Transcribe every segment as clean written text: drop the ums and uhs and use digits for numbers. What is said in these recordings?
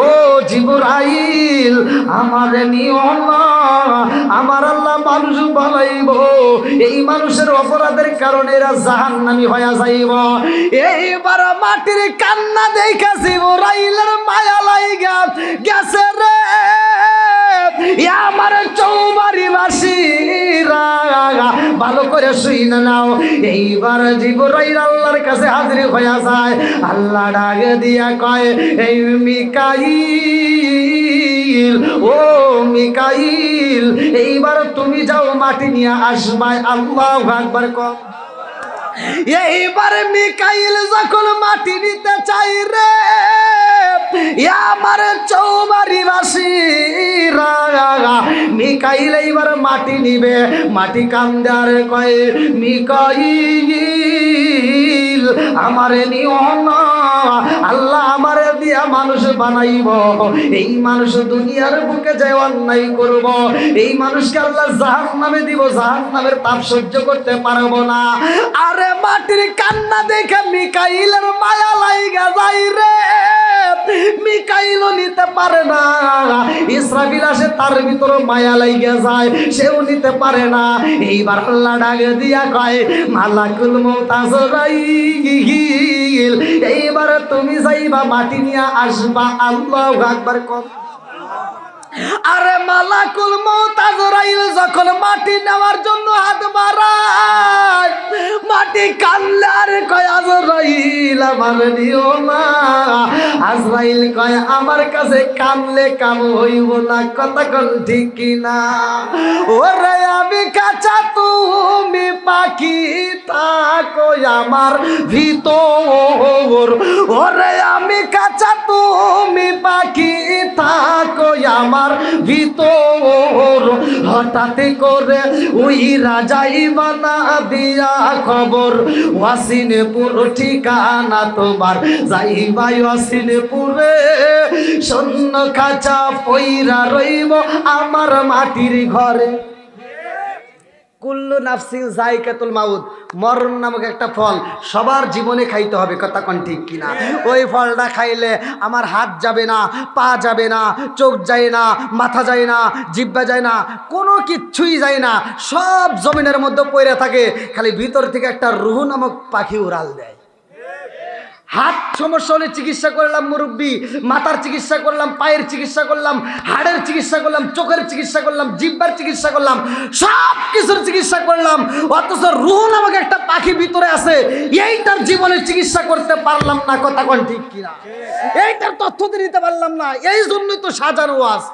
ও জিবরাইল আমারে নিও না, আমার আল্লাহ মানুষ বানাইব, এই মানুষের অপরাধের কারণে এরা জাহান্নামী হয়ে যাইব। এইবার মাটির কান্না দেখা জিবরাইলের মায়া লাইগা গেছে রে আমার চৌবাড়ি বাসীরা, ভালো করে শুই না নাও। এইবার জিবরাইল আল্লাহর কাছে হাজির হয়ে যায়। আল্লাহ ডাক দিয়া কয়, এই মিকাইল, ও মিকাইল, এইবার তুমি যাও মাটি নিয়ে আসবা। আল্লাহু আকবার কও। এইবার মিকাইল যখন মাটি নিতে চাই রে আমার চৌবাড়ি বাসীরা, মিকাইল এইবার মাটি নিবে, মাটি কান্দে আর কয়, মিকাইল আমারে নিও না, আল্লাহ আমারে দিয়া মানুষ বানাইব, এই মানুষ দুনিয়ার বুকে যে অন্যায় করব, এই মানুষকে আল্লাহ জাহান্নামে দিব, জাহান্নামের তাপ সহ্য করতে পারবো না। আরে মাটির কান্না দেখে মিকাইলের মায়া লাইগা যাই রে, মিকাইলও নিতে পারে না, ইসরাফিল আসে তার ভিতর মায়া লাইগা যায়, সেও নিতে পারে না। এইবার আল্লাহ ডাক দিয়া কয়, মালাকুল মউত আজরাইল, এইবার তুমি যাইবা মাটি নিয়ে আসবা। আল্লাহু আকবার কও। আরে মালাকুল মউত আজরাইল যখন মাটি নেওয়ার জন্য হাত বাড়ায়, মাটি কান্নার আর কয়, আজরাইল আমার নিও না। আজরাইল কয়, আমার কাছে কানলে কাম হইব না, কথা কোন ঠিক কিনা? ওরে আমি কাঁচা তুমি পাখি থাকো আমার ভিতর, ওরে আমি কাঁচা তুমি পাখি থাকো আমার ভিতর, হঠাৎ করে ওই রাজাই বানা দিয়া খবর, ওয়াসিনপুর ঠিকানা তোমার, যাইবাই ওয়াসিনপুরে, শূন্য খাঁচা পইরা রইব আমার মাটির ঘরে। কুল্লু নাফসিন যায়কাতুল মাউত, মরণ নামক একটা ফল সবার জীবনে খাইতে হবে, কথা কোন ঠিক কিনা? ওই ফলটা খাইলে আমার হাত যাবে না, পা যাবে না, চোখ যায় না, মাথা যায় না, জিহ্বা যায় না, কোনো কিচ্ছুই যায় না, সব জমিনের মধ্যে পড়ে থাকে, খালি ভিতর থেকে একটা রুহু নামক পাখি উড়াল দেয়। হাত সমস্যা হলে চিকিৎসা করলাম মুরব্বী, মাথার চিকিৎসা করলাম, পায়ের চিকিৎসা করলাম, হাড়ের চিকিৎসা করলাম, চোখের চিকিৎসা করলাম, জিহ্বার চিকিৎসা করলাম, সব কিছুর চিকিৎসা করলাম, অথচ রুহ নামক একটা পাখি ভিতরে আছে, এইটার জীবনের চিকিৎসা করতে পারলাম না, কথা কোন ঠিক কিনা? এইটার তথ্য দিতে পারলাম না, এই জন্যই তো সাজানো ওয়াজ।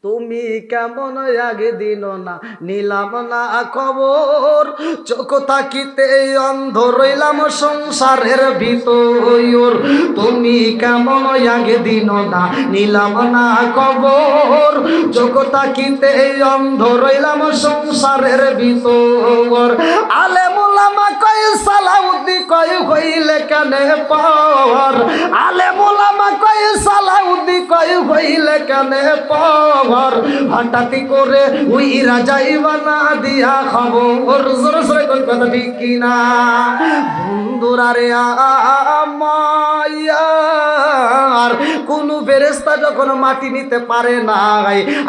তুমি কেমন আগে দিন না নিলাম না খবর, চোখ থাকিতে অন্ধ রইলাম সংসারের ভিতর, তুমি কেমন আগে দিন না নিলাম না খবর, চোখ থাকিতে অন্ধ রইলাম সংসারের ভিতর। আলেম ওলামা কয় সালাউদ্দি কয় হইলে কানে পাওয়ার, আলেম ওলামা কয় সালাউদ্দি কয় হইলে কানে পাওয়ার, হঠাৎ করে ওই রাজাই বানা দিয়া খবর, জোরে জোরে কোন কথা ঠিক কিনা? বন্ধুরা রে আমার কোন ফেরেশতা যখন মাটি নিতে পারে না,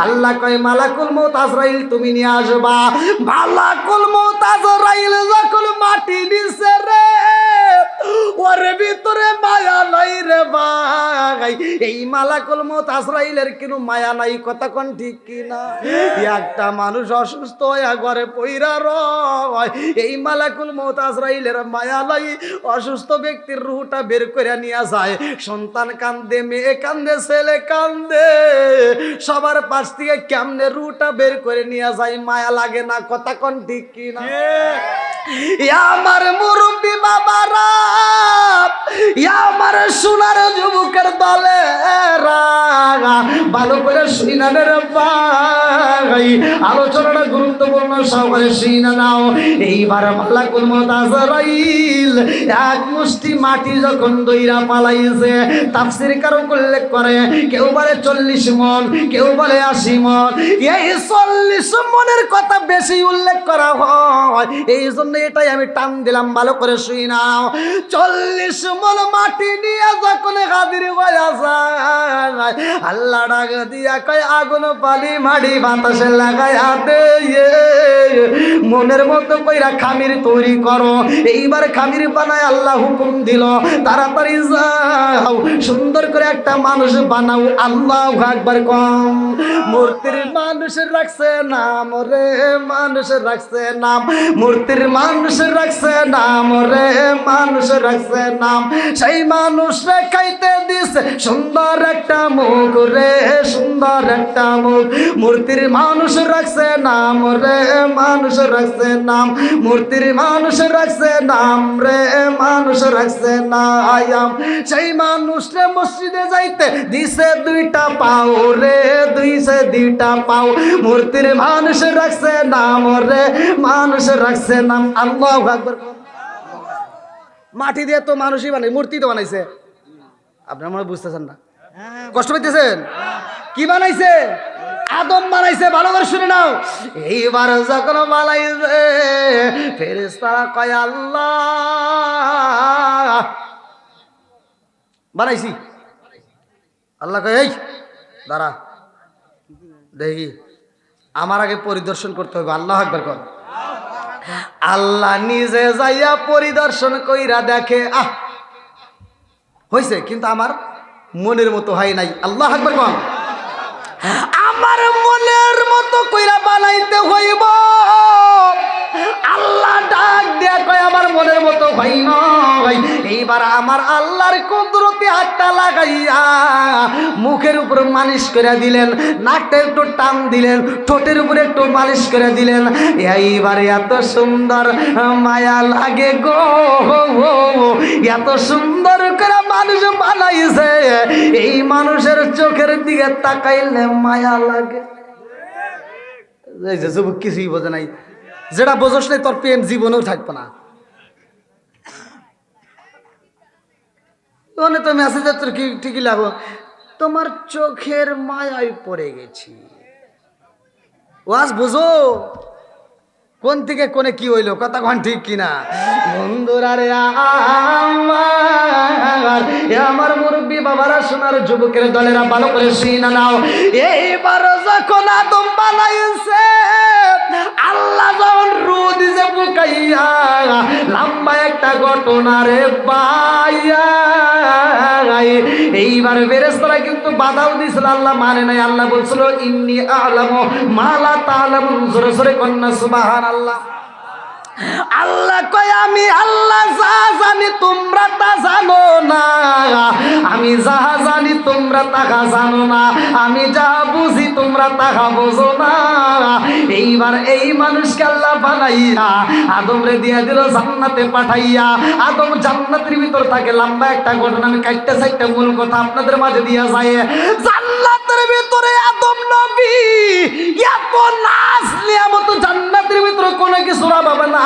আল্লাহ কয় মালাকুল মউত আজরাইল তুমি নিয়ে আসবা। মালাকুল মউত আজরাইল যখন মাটি নিছে রে, ওর ভিতরে মায়া নাই রে ভাই, এই মালাকুল মউত আজরাইলের কোনো মায়া নাই, কথা কোন ঠিক কিনা? একটা মানুষ অসুস্থ হয়ে ঘরে পইরা রয়, এই মালাকুল মউত আজরাইলের মায়া নাই, অসুস্থ ব্যক্তির রুহটা বের করে নিয়ে যায়, সন্তান কান্দে, মেয়ে কান্দে, ছেলে কান্দে, সবার পাশ থেকে কেমনে রুহটা বের করে নিয়ে যায়, মায়া লাগে না, কথা কোন ঠিক কিনা? আমার মুরব্বী বাবারা, আমার সোনার যুবকের দলে ভালো করে শুনানের ভাই, আলোচনাটা গুরুত্বপূর্ণ সহকারে শুনা নাও। এইবার মালাকুল মউত আজরাইল এক মুষ্টি মাটি যখন দইরা পালাইছে, তাফসীর কারক উল্লেখ করে কেউ বলে 40 মণ, কেউ বলে 80 মণ। এই 40 মণের কথা বেশি উল্লেখ করা হয়, এই জন্য এটাই আমি টান দিলাম, ভালো করে শুই নাও। 40 মণ মাটি নিয়ে যখন হাজির হয়ে যায়, আল্লাহ ডাক দিয়া কয় আগুন পানি মাটি বাতাসে লাগায়া দে, মনের মতো কইরা খামির তৈরি করো। এইবার খামির বানায় আল্লাহ হুকুম দিল, তাড়াতাড়ি যাও সুন্দর করে একটা মানুষ বানাও। আল্লাহু আকবার কম। মূর্তির মানুষের রাখছে নাম রে, মানুষের রাখছে নাম, মূর্তির মানুষের রাখছে নাম রে, মানুষের রাখছে নাম। সেই মানুষে খাইতে দিছে সুন্দর একটা মুখ রে, সুন্দর একটা মুখ। মূর্তির মানুষ রাখছে নাম রে, মানুষ রাখছে নাম, মূর্তির মানুষ রাখছে নাম রে, মানুষ রাখছে নাম। সেই মানুষরে মসজিদে যাইতে দিছে 2টা পাও রে, দিছে 2টা পাও। মূর্তির মানুষ রাখছে নাম রে, মানুষ রাখছে নাম। আল্লাহু আকবার। মাটি দিয়ে তো মানুষই বানাই, মূর্তি তো বানাইছে। আপনারা মনে বুঝতেছেন না, কষ্ট পাইতেছেন? কি বানাইছে? আদম বানাইছে। ভালো করে শুনে নাও। এইবার যখন বানাইছে, ফেরেশতারা কয় আল্লাহ বানাইছি। আল্লাহ কয় এই দাঁড়া দেখি, আমার আগে পরিদর্শন করতে হবে। আল্লাহু আকবার কর। আল্লাহ নিজে যাইয়া পরিদর্শন কইরা দেখে হইছে, কিন্তু আমার মনের মতো হয় নাই। আল্লাহু আকবার কর। আমার মনের মতো কইরা বানাইতে হইব। আল্লাহ ডাক দিয়া কয় আমার মনের মতো হয় নাই। এইবার আমার আল্লাহর কুদরতি হাতটা লাগাইয়া মুখের উপর মালিশ করে দিলেন, নাকটা একটু টান দিলেন, ঠোঁটের উপরে একটু মালিশ করে দিলেন। এইবার এত সুন্দর মায়া লাগে গো, এত সুন্দর করে মানুষ বানাইছে, এই মানুষের চোখের দিকে তাকাইলে মায়া লাগে। এই যে যুবক কিছুই বোঝে নাই, যেটা বোঝস নাই তোর প্রেম জীবনেও থাকবে না। তো মেসেজে তোর কি ঠিকই লাগো, তোমার চোখের মায়ায় পড়ে গেছি। ওয়াজ বুঝো কোন থেকে কোনে কি হইলো, কথা কোন ঠিক কিনা? বন্ধুরা রে আমার মুরব্বী বাবারা, সোনার যুবকের দলেরা, ভালো করে শুনা নাও। এইবার যখন আদম বানাইছে, আল্লাহ যখন রু দিছে বুকাইয়া, লম্বা একটা ঘটনা রে ভাইয়া। এইবার ফেরেশতারা কিন্তু বাধাও দিছিল, আল্লাহ মানে নাই। আল্লাহ বলছিল ইন্নী আ'লামু মা লা তা'লামুন। জোরে জোরে কন্যা সুবহানাল্লাহ। আল্লাহ কয় আমি আল্লাহ যা জানি তোমরা তা জানো না, আমি যা জানি তোমরা তাহা জানো না, আমি যা বুঝি তোমরা তাহা বোঝো না। এইবার এই মানুষকে আল্লাহ বানাইয়া আদমরে দিয়ে দিল জান্নাতে পাঠাইয়া। আদম জান্নাতের ভিতর থাকে। লম্বা একটা ঘটনা, আমি কাটতে চাইতে মূল কথা আপনাদের মাঝে দিয়া যায়। জান্নাতের ভিতরে আদম নবী এত নাচ নিয়ামত, জান্নাতের ভিতরে কোনো কিছু পাবে না।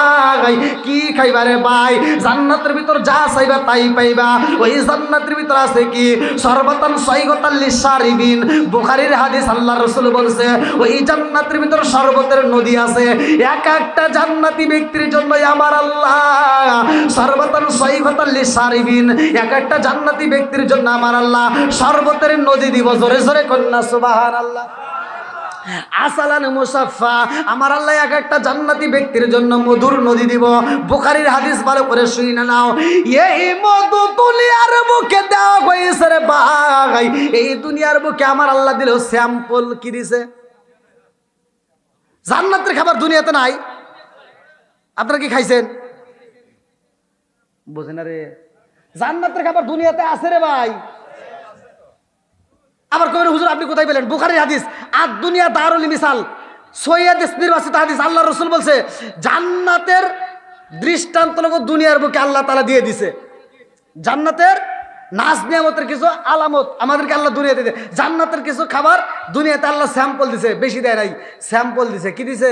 কি খাইবারে ভাই? জান্নাতের ভিতর যা চাইবা তাই পাইবা। ওই জান্নাতের ভিতর আছে কি? সর্বতান সৈগতাল লিশারিবিন। বুখারীর হাদিস, আল্লাহ রাসূল বলছে ওই জান্নাতের ভিতর শরবতের নদী আছে। এক একটা জান্নাতি ব্যক্তির জন্য আমার আল্লাহ সর্বতান সৈগতাল লিশারিবিন, এক একটা জান্নাতি ব্যক্তির জন্য আমার আল্লাহ শরবতের নদী দিব। জোরে জোরে কন্যা সুবহানাল্লাহ। আসালান মুসাফা, আমার আল্লাহ এক একটা জান্নাতি ব্যক্তির জন্য মধুর নদী দিব। বুখারীর হাদিস, ভালো করে শুনে নাও। এই মধু দুনিয়ার বুকে দেওয়া হয়েছে রে ভাই। এই দুনিয়ার বুকে আমার আল্লাহ দিল স্যাম্পল। কি দিছে? জান্নাতের খাবার দুনিয়াতে নাই। আপনারা কি খাইছেন? বোঝেন না রে, জান্নাতের খাবার দুনিয়াতে আছে রে ভাই। আবার কবেন হুজুর আপনি কোথায় পেলেন? বুখারীর হাদিস, আর দুনিয়া দারুল মিসাল, সৈয়দ নির্বাচিত হাদিস। আল্লাহ রসুল বলছে জান্নাতের দৃষ্টান্ত লোক দুনিয়ার বুকে আল্লাহ তাআলা দিয়ে দিছে। জান্নাতের নাজ নিয়ামতের কিছু আলামত আমাদেরকে আল্লাহ দুনিয়াতে দেয়। জান্নাতের কিছু খাবার দুনিয়াতে আল্লাহ স্যাম্পল দিছে, বেশি দেয় নাই, স্যাম্পল দিছে। কি দিছে?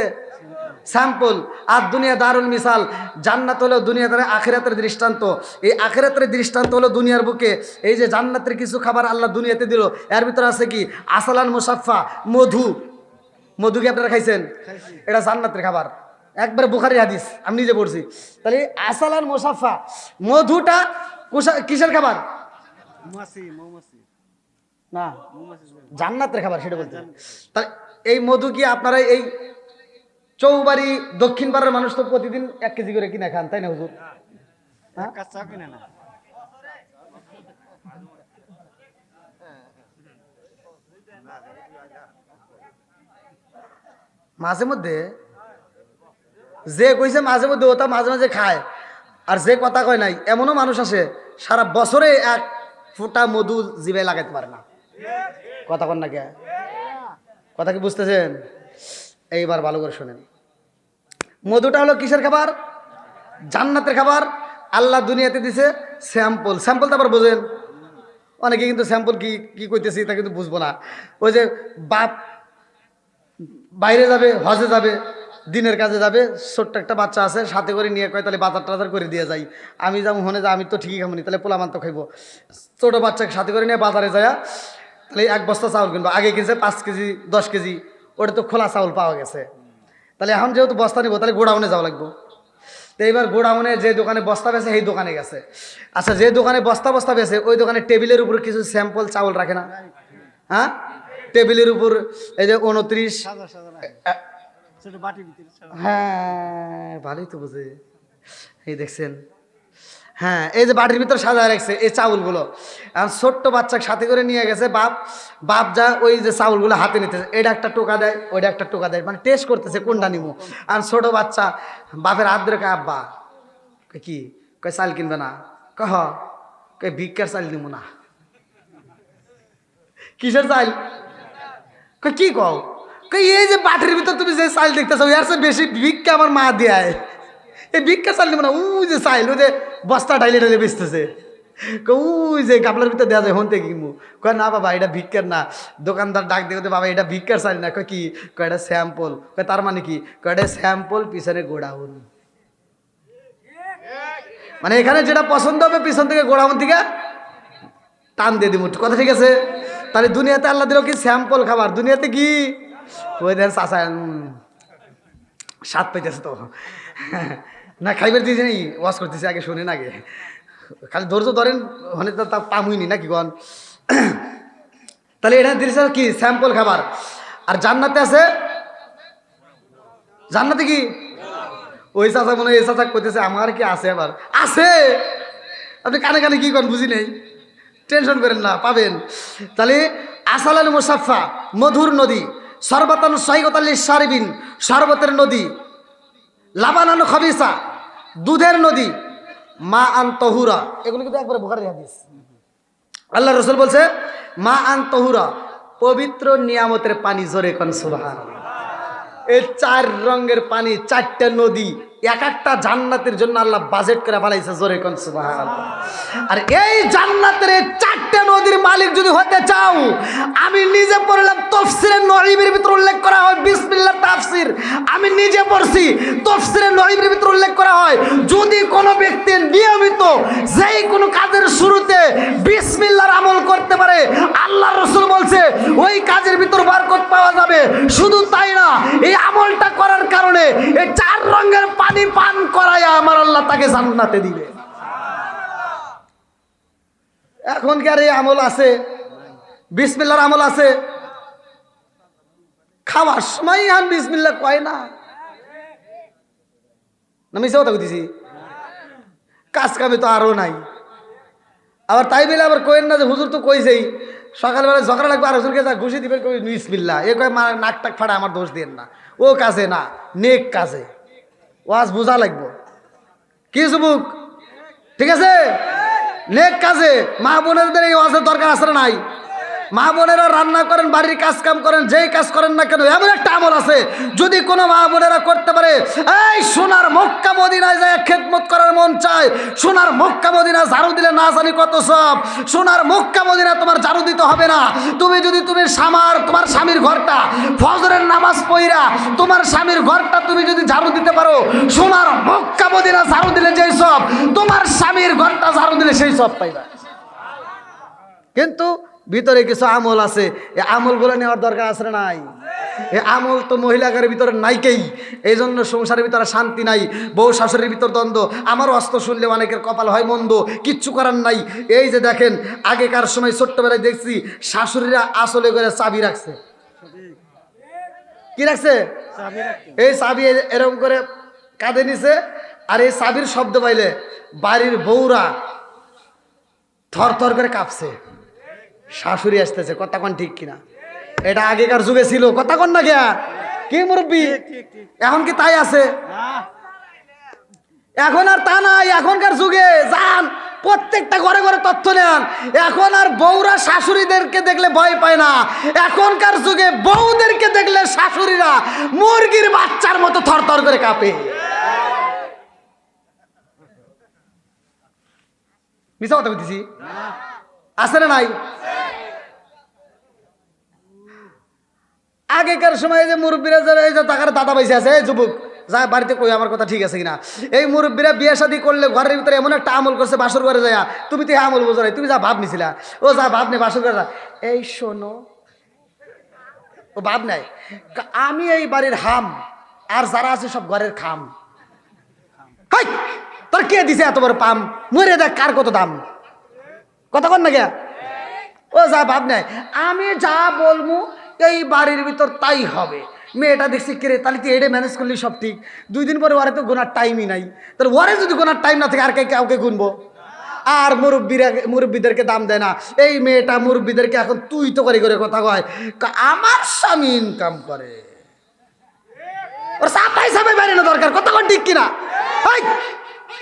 স্যাম্পল। আর দুনিয়া দারুল মিসাল। জান্নাত হলো দুনিয়াতে আখিরাতের দৃষ্টান্ত। এই আখিরাতের দৃষ্টান্ত হলো দুনিয়ার বুকে। এই যে জান্নাতের কিছু খাবার আল্লাহ দুনিয়াতে দিল, এর ভিতরে আছে কি? আসালান মুসাফা, মধু। মধু কি আপনারা খাইছেন? এটা জান্নাতের খাবার, একবারে বুখারী হাদিস, আমি নিজে পড়ছি। তাহলে আসালান মুসাফা, মধুটা কিসের খাবার? না, জান্নাতের খাবার, সেটা বলতে। তাহলে এই মধু কি আপনারা এই চৌবাড়ি দক্ষিণ পাড়ার মানুষ তো প্রতিদিন 1 কেজি করে কিনে খান, তাই না হুজুর? মাঝে মধ্যে যে কইছে মাঝে মধ্যে ওটা মাঝে মাঝে খায়, আর যে কথা কয় নাই এমনও মানুষ আছে সারা বছরে 1 ফোঁটা মধু জিভে লাগাইতে পারে না। কথা কন না কে? কথা কি বুঝতেছেন? এইবার ভালো করে শোনেন। মধুটা হলো কিসের খাবার? জান্নাতের খাবার। আল্লাহ দুনিয়াতে দিছে স্যাম্পল। স্যাম্পল তো আবার বোঝেন অনেকে, কিন্তু স্যাম্পল কি কি কইতেছি তা কিন্তু বুঝবো না। ওই যে বাপ বাইরে যাবে, হজে যাবে, দিনের কাজে যাবে, ছোট্ট একটা বাচ্চা আছে সাথে করে নিয়ে কয় তাহলে বাজার টাজার করে দিয়ে যাই। আমি যাবো হনে যা, আমি তো ঠিকই খাবনি, তাহলে পোলামান তো খাইবো। ছোটো বাচ্চাকে সাথে করে নিয়ে বাজারে যায়, তাহলে 1 বস্তা চাউল কিনবো। আগে কিনছে 5 কেজি 10 কেজি, ওটা তো খোলা চাউল পাওয়া গেছে। তাহলে এখন যেহেতু বস্তা নিবো, তাহলে গোডাউনে যাওয়া লাগবো। তো এইবার গোডাউনে যে দোকানে বস্তা বেছে সেই দোকানে গেছে। আচ্ছা, যে দোকানে বস্তা বস্তা বেছে ওই দোকানে টেবিলের উপর কিছু স্যাম্পল চাউল রাখে না? হ্যাঁ, টেবিলের উপর এই যে 29, হ্যাঁ ভালোই তো বুঝে, এই দেখছেন। হ্যাঁ, এই যে বাটির ভিতর সাজায় রাখছে এই চাউলগুলো। ছোট্ট বাচ্চাকে সাথে করে নিয়ে গেছে বাপ যা ওই যে চাউলগুলো হাতে নিতেছে, এটা একটা টোকা দেয়, ওইটা একটা টোকা দেয়, মানে টেস্ট করতেছে কোনটা নিবো। আর ছোট বাচ্চা বাপের হাত ধরে কয় আব্বা, কি কয় চাল কিনবে না? কহ কয় ভিক্ষার চাল নিবো না। কিসের চাল? কয় কি কও? কই এই যে বাটির ভিতর তুমি যে চাল দেখতেছো এর চেয়ে বেশি ভিক্ষা আমার মা দেয়, এই ভিক্ষা চাল নিবো না। ওই যে চাইল, ওই যে বস্তা ঢাইলে ঢাইলে বেচতেছে, ওই যে গাবলার ভিতর দেওয়া যায় হনতে কিনবো। কয় না বাবা, এটা ভিক্ষার না। দোকানদার ডাক দেখতে, বাবা এটা ভিক্ষার চাল না। কয় কি? কয় এটা স্যাম্পল। কয় তার মানে কি? কয় এটা স্যাম্পল, পিছনে গোডাউন। মানে এখানে যেটা পছন্দ হবে পিছন থেকে গোডাউন থেকে টান দিয়ে দিব। কথা ঠিক আছে? তাহলে দুনিয়াতে আল্লাহ দিল কি? স্যাম্পল খাবার। দুনিয়াতে কি? ওই দেন চাষা স্বাদ পাইতেছে তো না, খাইবার দিয়েছে নি, ওয়াশ করতেছে, আগে শোনেন, আগে খালি ধৈর্য ধরেন, হলে তো তা পামুইনি নাকি গন। তাহলে এটা দিয়েছে কি? স্যাম্পল খাবার। আর জান্নাতে আছে, জান্নাতে কি? ওই চাচা মনে হয় এই চাচা করতেছে আমার কি আছে? আবার আছে, আপনি কানে কানে কি করেন বুঝি নেই, টেনশন করেন না, পাবেন। তাহলে আসালাল মুসাফা, মধুর নদী। সরবতান সৈগতাল্লি সারিবিন, শরবতের নদী। লাবানান খবিসা, দুধের নদী। মা আন তহুরা, এগুলো কিন্তু একবারে বুখারী হাদিস। আল্লাহ রাসূল বলছে মা আন তহুরা, পবিত্র নিয়ামতের পানি। জোরে কোন সুবহানাল্লাহ। এই 4 রঙের পানি, 4টা নদী, এক একটা জান্নাতের জন্য আল্লাহ বাজেট করে ফেলাইছে। জোরে কোন সুবহানাল্লাহ। আর এই জান্নাতের এই 4টা নদীর মালিক যদি হতে চাও, আমি নিজে পড়লাম তাফসীরে নঈমের ভিতর উল্লেখ করা হয়, বিসমিল্লাহ তাফসীর আমি নিজে পড়ছি। তাফসীরে নঈমের ভিতর উল্লেখ করা হয়, যদি কোনো ব্যক্তি নিয়মিত যেই কোনো কাজের শুরুতে বিসমিল্লাহর আমল করতে পারে, আল্লাহর রাসূল বলছে ওই কাজের ভিতর বরকত পাওয়া যাবে। শুধু তাই না, এই আমলটা করার কারণে এই 4 রঙের পানি পান করায় আমার আল্লাহ তাকে জান্নাতে দিবে। এখন কি আর এই আমল আছে? বিসমিল্লাহর আমল আছে? খাওয়ার সময় আন বিসমিল্লাহ কয় না, মিশে কথা বলতেছি। কাজ কামে তো আরো নাই। আবার তাই বলে আবার কইেন না যে হুজুর তো কইছেই সকালবেলা ঝগড়া লাগবে, আর হুজুরকে যা ঘুষি দিবেন কই বিসমিল্লাহ, এ কয় নাক টাক ফাড়া, আমার দোষ দেন না। ও কাজে না, নেক কাজে ওয়াজ বোঝা লাগবো। কি যুবক, ঠিক আছে? নেক কাজে মা বোনেদের এই ওয়াজের দরকার আছে না নাই? মা বোনেরা রান্না করেন, বাড়ির কাজ কাম করেন, যেই কাজ করেন না কেন, এমন একটা আমল আছে যদি কোনো মা বোনেরা করতে পারে, এই সোনার মক্কা মদিনায় যায় খেদমত করার মন চায়। সোনার মক্কা মদিনা ঝাড়ু দিলে না জানি কত সব। সোনার মক্কা মদিনা তোমার ঝাড়ু দিতে হবে না। তুমি যদি তোমার স্বামীর ঘরটা ফজরের নামাজ পড়া তোমার স্বামীর ঘরটা তুমি যদি ঝাড়ু দিতে পারো, সোনার মক্কা মদিনা ঝাড়ু দিলে যেই সব, তোমার স্বামীর ঘরটা ঝাড়ু দিলে সেই সব পাইবা। কিন্তু ভিতরে কিছু আমল আছে, এই আমলগুলো নেওয়ার দরকার আছে না নাই? এই আমল তো মহিলাদের ভিতরে নাইকেই, এই জন্য সংসারের ভিতরে শান্তি নাই, বউ শাশুড়ির ভিতর দ্বন্দ্ব। আমার অস্ত শুনলে অনেকের কপাল হয় মন্দ, কিচ্ছু করার নাই। এই যে দেখেন, আগেকার সময় ছোট্টবেলায় দেখছি শাশুড়িরা আসলে করে চাবি রাখছে। কি রাখছে? এই চাবি এরকম করে কাঁধে নিছে, আর এই চাবির শব্দ পাইলে বাড়ির বউরা থর থর করে কাঁপছে, শাশুড়ি আসতেছে। কথা কোন ঠিক কিনা? এটা আগেকার যুগে ছিল, কথা কোন না গিয়া কি মুরব্বী? এখন কি তাই আছে? এখন আর তা নাই। এখনকার যুগে যান প্রত্যেকটা ঘরে ঘরে তথ্য নেন, এখন আর বউরা শাশুড়িদেরকে দেখলে ভয় পায় না। এখনকার যুগে বউদেরকে দেখলে শাশুড়িরা মুরগির বাচ্চার মতো থরথর করে কাঁপে। মিছা কথা বলতেছি? আছে না নাই? আগেকার সময় যে মুরব্বীরা যারা এই যে টাকার দাদা পয়সা আছে, এই যুবক যা বাড়িতে কই আমার কথা ঠিক আছে কিনা, এই মুরব্বীরা বিয়ে শাদী করলে ঘরের ভিতরে এমন একটা আমল করছে, বাসর ঘরে যায় তুমি তো আমল বোঝো নাই, তুমি যা ভাব নিছিলা, ও যা ভাব নেই বাসর ঘরে, এই শোনো, ও ভাব নাই, আমি এই বাড়ির হাম, আর যারা আছে সব ঘরের খাম। হাই, তোর কে দিছে এত বড় পাম? মরে দেখ কার কত দাম। কথা কন না কে? ও যা ভাব নাই, আমি যা বলবো এই বাড়ির ভিতর তাই হবে। মেয়েটা দেখছি কে রে, তাহলে তুই এটা ম্যানেজ করলি সব ঠিক। 2 দিন পরে ওরে তো গোনার টাইমই নাই, তাহলে ওরে যদি গোনার টাইম না থাকে আর কাউকে গুনবো? আর মুরব্বীদেরকে দাম দেয় না। এই মেয়েটা মুরব্বীদেরকে এখন তুই তো করে করে কথা কয়, আমার স্বামী ইনকাম করে, ওর সাপাই সাপাই বাইরে না দরকার। কথা কোন ঠিক কিনা?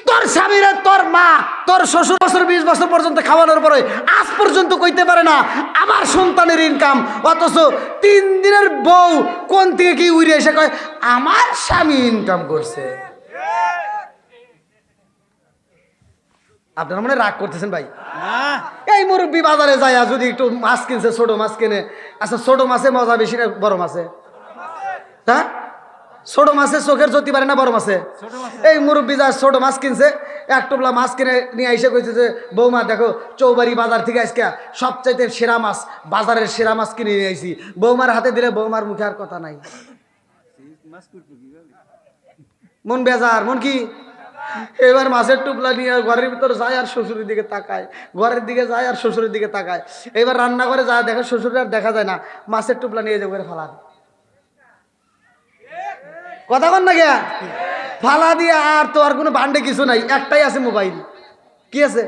তোর স্বামীরা, তোর মা, তোর শ্বশুর 20 বছর পর্যন্ত খাওয়ানোর পরে আজ পর্যন্ত কইতে পারে না আমার সন্তানের ইনকাম, অথচ 3 দিনের বউ কোন থেকে কি উড়ে এসে কয় আমার স্বামী ইনকাম করছে। আপনারা মনে রাগ করতেছেন ভাই? এই মুরব্বী বাজারে যায় যদি একটু মাছ কিনছে, ছোট মাছ কিনে, আচ্ছা ছোট মাছে মজা বেশি না বড় মাছে? হ্যাঁ, ছোট মাছে চোখের জ্যোতি পারে না বড় মাছে? এই মুরব্বী যা ছোট মাছ কিনছে, 1 টোপলা মাছ কিনে নিয়ে এসে কইছে যে বৌমা দেখো চৌবাড়ি বাজার থেকে আজকে সবচাইতে সেরা মাছ, বাজারের সেরা মাছ কিনে নিয়ে আইছি। বৌমার হাতে দিলে বৌমার মুখে আর কথা নাই, মন বেজার, মন কি? এবার মাছের টুপলা নিয়ে ঘরের ভিতর যায় আর শ্বশুরের দিকে তাকায়, ঘরের দিকে যায় আর শ্বশুরের দিকে তাকায়। এবার রান্না করে যা দেখে শ্বশুরের আর দেখা যায় না, মাছের টুপলা নিয়ে যাবে ফালান। কথা কন না গিয়া ফালা দিয়ে, আর তো আর কোনো বান্ডে কিছু নাই, একটাই আছে মোবাইল। কি আছে?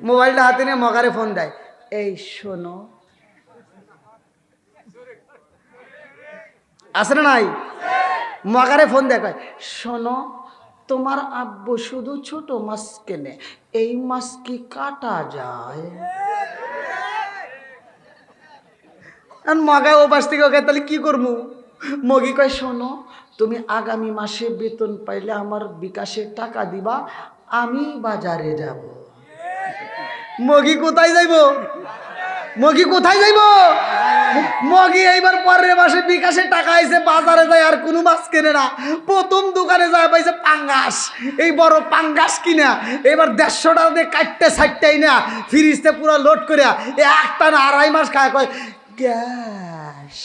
মোবাইলটা হাতে নিয়ে মগারে ফোন দেয়, এই শোনো, আছে না নাই? মগারে ফোন দেয়, শোনো তোমার আব্বু শুধু ছোট মাছ কেনে, এই মাছ কি কাটা যায়? মগায় ও পাশ থেকে ওকে, তাহলে কি করবো? মগি কয় শোনো, তুমি আগামী মাসে বেতন পাইলে আমার বিকাশে টাকা দিবা, আমি বাজারে যাব। মগি কোথায় যাইব? মগি কোথায় যাইব? মগি এইবার পরের মাসে বিকাশে টাকা আইছে, বাজারে যায় আর কোনো মাছ কেনে না। প্রথম দোকানে যায় পাইছে পাঙ্গাস, এই বড় পাঙ্গাস কিনা এবার 150 টাকা দিয়ে কাটতে সাইটটাই না ফ্রিজতে পুরো লোড করে একটা না 2.5 মাস খায়, কয় গ্যাস।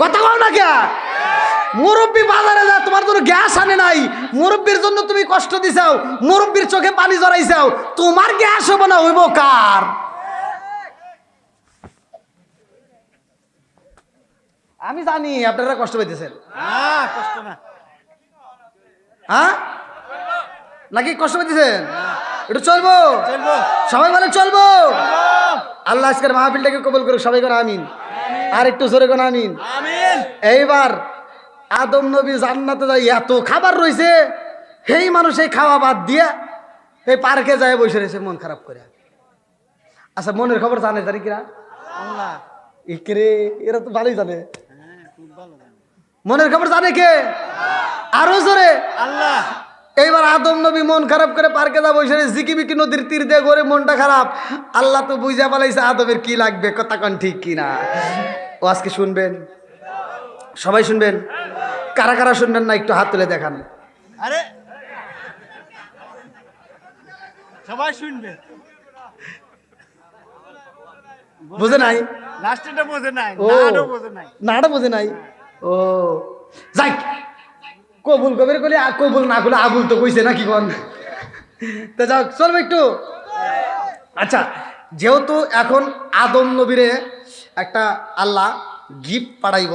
কথা বল না কে? মুরব্বী বাজারে যা, তোমার জন্য গ্যাস আনে নাই, মুরব্বীর জন্য তুমি কষ্ট দিছাও, মুরব্বীর চোখে পানি জড়াইছাও, তোমার গ্যাস হবো না হইব কার? আমি জানি আপনারা কষ্ট পাইতেছেন, হ্যাঁ নাকি কষ্ট পাইতেছেন? একটু চলবো, সবাই বলে চলবো। আল্লাহ আজকের মাহফিলটাকে কবুল করুক, সবাই করে আমিন। আর একটু জোরে করে আমিন। এইবার আদম নবী জান্নাতে যাই, এত খাবার রয়েছে, সেই মানুষ এই খাওয়া বাদ দিয়ে এই পার্কে যায় বসে রয়েছে মন খারাপ করে। আচ্ছা মনের খবর জানে জানি কিনা আল্লাহ। ইকরে এরা তো ভালোই জানে হ্যাঁ, খুব ভালো জানে। মনের খবর জানে কে আরো জোরে আল্লাহ। এইবার আদম নবী মন খারাপ করে পার্কে যাবো বসে জিকিবিকি নদীর তীর দিয়ে করে মনটা খারাপ আল্লাহ তো বুঝা পালাইছে আদমের কি লাগবে কথা কন ঠিক কিনা ও আজকে শুনবেন সবাই শুনবেন কারা কারা শুনবেন না একটু হাত তুলে দেখান আরে সবাই শুনবে। বুঝে নাই লাস্টেটা বোঝে নাই, ও নাড়ও বোঝে নাই। নাটা বুঝে নাই ও যাই কবুল কবির কলি কবুল না করলে আবুল তো কইছে নাকি কোন তা যাও চলবে একটু আচ্ছা যেহেতু এখন আদম নবীরে একটা আল্লাহ গিফট পাঠাইব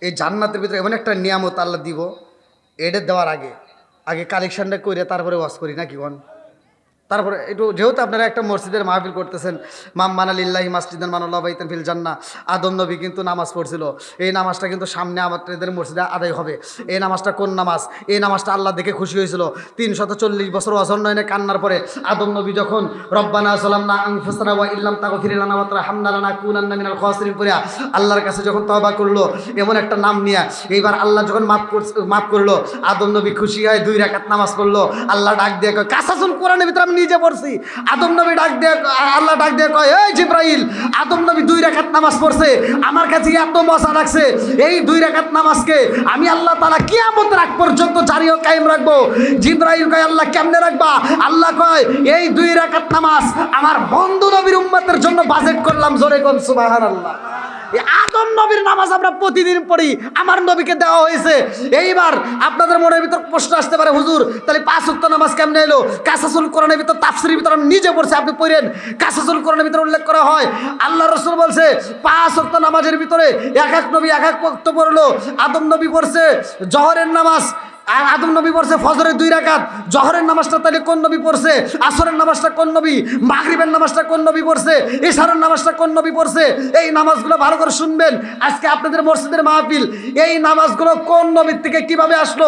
এই জান্নাতের ভিতরে এমন একটা নিয়ামত আল্লাহ দিব এটা দেওয়ার আগে আগে কালেকশনটা করে তারপরে ওয়াশ করি নাকি কোন তারপরে একটু যেহেতু আপনারা একটা মসজিদের মাহফিল করতেছেন মাম মানালিল্লাহি মাসজিদান মানাল্লাহ বাইতান ফিল জান্নাহ আদম নবী কিন্তু নামাজ পড়ছিল এই নামাজটা কিন্তু সামনে আমাদের মসজিদে আদায় হবে এই নামাজটা কোন নামাজ এই নামাজটা আল্লাহ দেখে খুশি হয়েছিল 340 বছর অজন্নয়নে কান্নার পরে আদম নবী যখন রব্বানা সালামনা আনফুসানা ওয়া ইল্লাম তাগফির লানা ওয়া তারহামনা লানাকুনান্না মিনাল খাসিরিন পড়িয়া আল্লাহর কাছে যখন তওবা করলো এমন একটা নাম নিয়ে এইবার আল্লাহ যখন মাফ করলো আদম নবী খুশি হয় 2 রাকাত নামাজ পড়লো আল্লাহ ডাক দিয়ে কয় কাসাসুল কোরআনের ভিতরে নিজে পড়ছি আদম নবী ডাক দিয়ে আল্লাহ ডাক দিয়ে কয় এই জিব্রাইল আদম নবী 2 রাকাত নামাজ পড়ছে আমার কাছে এত মজা লাগছে এই 2 রাকাত নামাজকে আমি আল্লাহ তাআলা কিয়ামতের আগ পর্যন্ত জারি ও কায়েম রাখবো জিব্রাইল কয় আল্লাহ কেমনে রাখবা আল্লাহ কয় এই 2 রাকাত নামাজ আমার বন্ধু নবীর উম্মতের জন্য বাজেট করলাম জোরে কোন সুবহানাল্লাহ এই আদম নবীর নামাজ আমরা প্রতিদিন পড়ি আমার নবীকে দেওয়া হয়েছে এইবার আপনাদের মনের ভিতর প্রশ্ন আসতে পারে হুজুর তাহলে 5 ওয়াক্ত নামাজ কেমনে এলো কাসাসুল কোরআনের ভিতর তাফসীরের ভিতর আমি নিজে পড়ছি আপনি পড়েন কাসাসুল কোরআনের ভিতর উল্লেখ করা হয় আল্লাহ রাসূল বলছে 5 ওয়াক্ত নামাজের ভিতরে এক এক নবী এক এক ওয়াক্ত পড়লো আদম নবী পড়ছে জোহরের নামাজ আর আদম নবী পড়ছে ফজরের 2 রাকাত জোহরের নামাজটা তাহলে কোন নবী পড়ছে আসরের নামাজটা কোন নবী মাগরিবের নামাজটা কোন নবী পড়ছে ইশারের নামাজটা কোন নবী পড়ছে এই নামাজগুলো ভালো করে শুনবেন আজকে আপনাদের মসজিদের মাহফিল এই নামাজগুলো কোন নবীর থেকে কিভাবে আসলো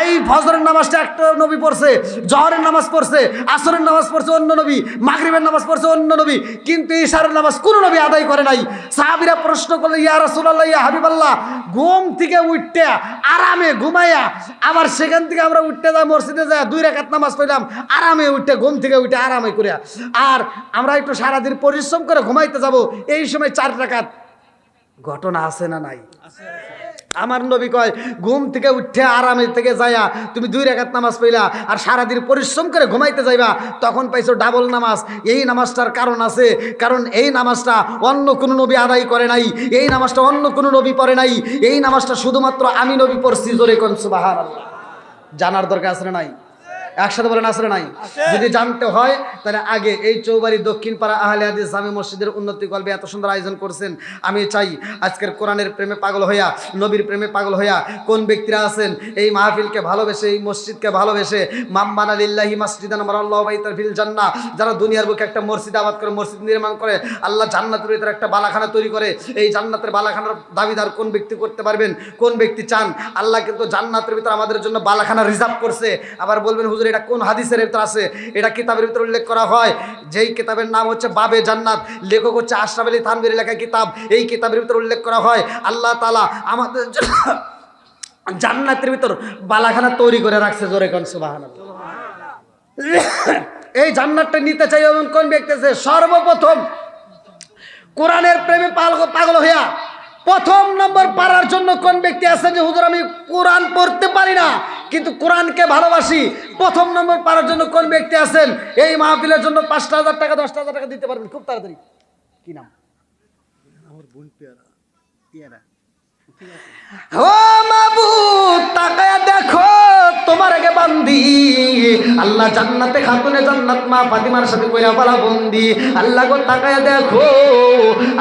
এই ফজরের নামাজটা একটা নবী পড়ছে জোহরের নামাজ পড়ছে আসরের নামাজ পড়ছে অন্য নবী মাগরিবের নামাজ পড়ছে অন্য নবী কিন্তু ইশারের নামাজ কোন নবী আদায় করে নাই সাহাবীরা প্রশ্ন করলো ইয়া রাসূলুল্লাহ ইয়া হাবিবাল্লাহ ঘুম থেকে উঠতে আরামে ঘুমায়া আবার সেখান থেকে আমরা উঠতে যাই মসজিদে যাই 2 রাকাত নামাজ পড়লাম আরামে উঠতে ঘুম থেকে উঠে আরামে করে আর আমরা একটু সারাদিন পরিশ্রম করে ঘুমাইতে যাব এই সময় 4 রাকাত ঘটনা আছে না নাই আমার নবী কয় ঘুম থেকে উঠে আরামে থেকে যায়া তুমি 2 রাকাত নামাজ পড়লা আর সারাদিন পরিশ্রম করে ঘুমাইতে যাইবা তখন পাইছো ডাবল নামাজ এই নামাজটার কারণ আছে কারণ এই নামাজটা অন্য কোনো নবী আদায় করে নাই এই নামাজটা অন্য কোনো নবী পড়ে নাই এই নামাজটা শুধুমাত্র আমি নবী পড়ছি জোরে কোন সুবহানাল্লাহ জানার দরকার আছে না নাই একসাথে বলেন আছে না নাই যদি জানতে হয় তাহলে আগে এই চৌবাড়ি দক্ষিণ পাড়া আহলে হাদিস জামে মসজিদের উন্নতি কল্পে এত সুন্দর আয়োজন করছেন আমি চাই আজকের কোরআনের প্রেমে পাগল হইয়া নবীর প্রেমে পাগল হইয়া কোন ব্যক্তিরা আছেন এই মাহফিলকে ভালোবেসে এই মসজিদকে ভালোবেসে মাম্মানা লিল্লাহি মাসজিদান মারাল্লাহু বাইতান ফিল জান্নাহ যারা দুনিয়ার বুকে একটা মসজিদ আবাদ করে মসজিদ নির্মাণ করে আল্লাহ জান্নাতের ভিতরে একটা বালাখানা তৈরি করে এই জান্নাতের বালাখানার দাবিদার কোন ব্যক্তি করতে পারবেন কোন ব্যক্তি চান আল্লাহ কিন্তু জান্নাতের ভিতরে আমাদের জন্য বালাখানা রিজার্ভ করছে আবার বলবেন হুজুর এটা কোন হাদিসের ভিতর আছে এটা কিতাবের ভিতর উল্লেখ করা হয় যেই কিতাবের নাম হচ্ছে বাবে জান্নাত লেখক হচ্ছে আশরাফ আলী থানভীর লেখা কিতাব এই কিতাবের ভিতর উল্লেখ করা হয় আল্লাহ তাআলা আমাদের জান্নাতের ভিতর বালাখানা তৈরি করে রাখছে জোরে কোন সুবহানাল্লাহ এই জান্নাতটা নিতে চাই এমন কোন ব্যক্তি আছে সর্বপ্রথম কোরআনের প্রেমে পাগল হইয়া প্রথম নম্বর পারার জন্য কোন ব্যক্তি আছেন যে হুজুর আমি কোরআন পড়তে পারি না কিন্তু কোরআনকে ভালোবাসি প্রথম নম্বর পারার জন্য কোন ব্যক্তি আছেন এই মাহফিলের জন্য 5,000 টাকা 10,000 টাকা দিতে পারবেন খুব তাড়াতাড়ি কি নাম আমার বোন পেয়ারা ও মাবুদ তাকায়া দেখো তোমার আগে বান্দি আল্লাহ জান্নাতে খাতুনে জান্নাত মা ফাতিমার সাথে কইরা পালা বন্দি আল্লাহ গো তাকায়া দেখো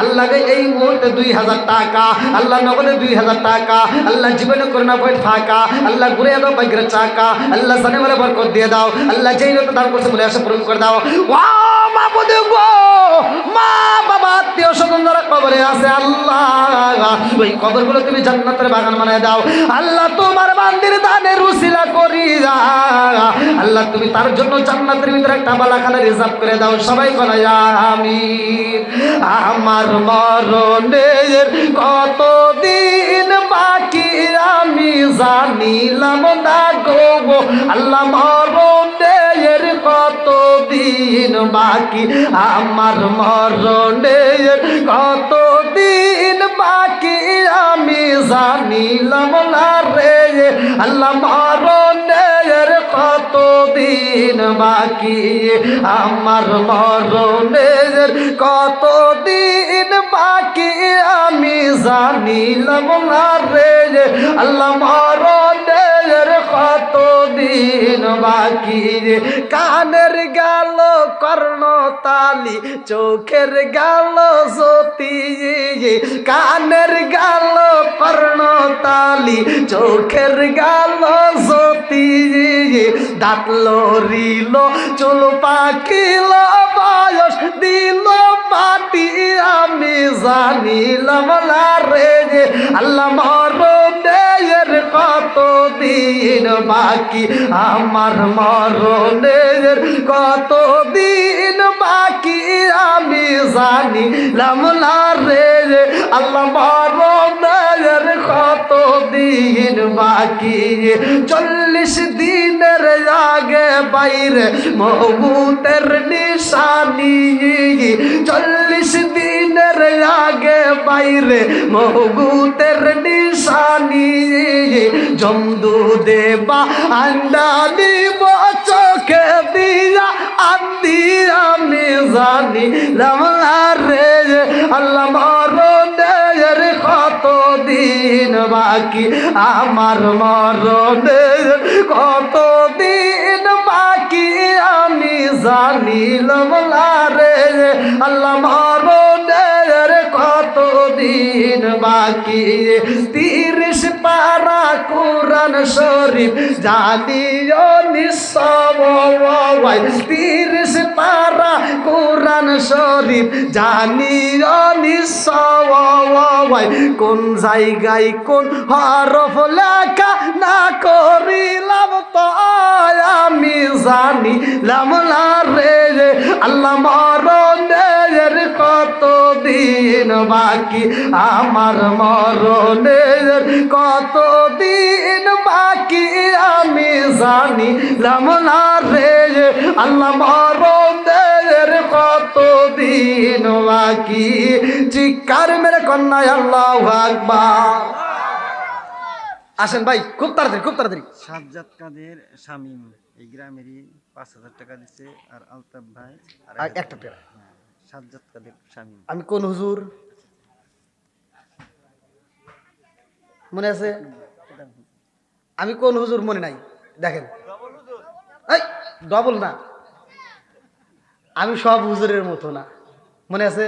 আল্লাহ গে এই মুহূর্তে 2,000 টাকা আল্লাহ নগদে 2,000 টাকা আল্লাহ জীবনে করোনা বই ফাঁকা আল্লাহ ঘুরে দাও বাইকের চাকা আল্লাহ জানে বলে বরকত দিয়ে দাও আল্লাহ যেই রকম দান করছে বলে আশা পূরণ করে দাও ও মাবুদ গো মা বাবা আত্মীয় স্বজন যারা কবরে আছে আল্লাহ ওই কবরগুলো তুমি জান্নাতের বাগান বানায় দাও আল্লাহ তোমার বান্দির দানের উসিলা করি আল্লাহ তুমি তার জন্য জান্নাতের ভিতরে একটা বালাখানা রিজার্ভ করে দাও সবাই বলে আমিন আমার মরণের কতদিন বাকি আমি জানিলাম না গো আল্লাহ মরণের কতদিন বাকি আমার মরণের কতদিন বাকি আমি জানিলাম না রে আল্লাহ মরণের কতদিন বাকি আমার মরণের কতদিন বাকি আমি জানিলাম না রে আল্লাহ মরণের কতদিন বাকি কানের গেল কর্ণতালি চোখের গেল জ্যোতি কানের গেল কর্ণতালি চোখের গেল জ্যোতি দাঁত লড়িল চুল পাকিল বয়স দিল মাটি আমি জানিলাম না রে আল্লাহ মরণের কতদিন বাকি আমার মরণের কতদিন বাকি আমি জানিলাম না রে আল্লাহ মরণের কতদিন বাকি 40 দিনের আগে বাইরে মৌতের নিশানি 40 দিনের আগে বাইরে মৌতের নিশানি জমদু দেবা আন্ডা দিব চোখে দিয়া আন্দি আমি জানি লামলা রে আল্লাহ মরণের কতদিন বাকি আমার মরণের কতদিন বাকি আমি জানিলাম না রে আল্লাহ মরণের কতদিন বাকি 30 পারা কোরআন শরীফ জানিও নিঃসবাই 30 পারা কোরআন শরীফ জানিও নিঃসবাই কোন জায়গায় কোন হরফ লেখা না করিলাম তো আমি জানিলাম না রে আল্লাহ মরণের কতদিন বাকি আমার মরণের কতদিন বাকি আমি জানিলাম না রে আল্লাহ মরণের কতদিন বাকি চিৎকার মেরে কন্যায় আল্লাহু আকবার আসেন ভাই খুব তাড়াতাড়ি সাজ্জাদ কাদের শামীম এই গ্রামেরই 5,000 টাকা দিচ্ছে আর আলতাফ ভাই আর একটা পেরা সাজ্জাদ কাদের শামীম আমি কোন হুজুর মনে আছে আমি কোন হুজুর মনে নাই দেখেন এই ডবল না আমি সব হুজুরের মতো না মনে আছে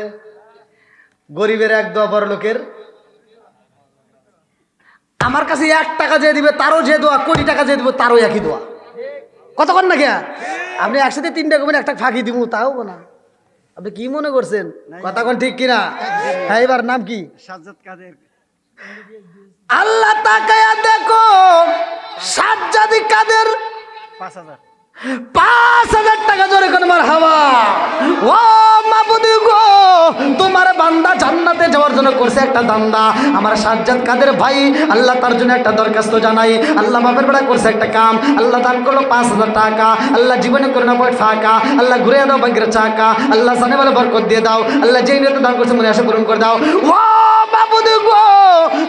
গরিবের এক দোয়া বড় লোকের আমার কাছে 1 টাকা যে দিবে তারও যে দোয়া কোটি টাকা যে দিবে তারও একই দোয়া কতক্ষণ না গিয়া আপনি একসাথে 3টা কমেন একটা ফাঁকি দিব তাও না আপনি কি মনে করছেন কতক্ষণ ঠিক কিনা হ্যাঁ এবার নাম কি সাজ্জাদ কাদের আল্লাহ তাকায়া দেখো সাজ্জাদ কাদের 5,000 5,000 টাকা জোরে কোন মারহাবা ও মাবুদ গো তোমার বান্দা জান্নাতে যাওয়ার জন্য করছে একটা দান্দা আমার সাজ্জাদ কাদের ভাই আল্লাহ তার জন্য একটা দরখাস্ত জানাই আল্লাহ বাপের বেড়া করছে একটা কাম আল্লাহ দান করলো 5,000 টাকা আল্লাহ জীবনে করে না পড়ে ফাঁকা আল্লাহ ঘুরে দাও ভাগ্যের চাকা আল্লাহ জানে বলে বরকত দিয়ে দাও আল্লাহ যেই নিয়তে দান করছে মনে আশা পূরণ করে দাও ও মাবুদ গো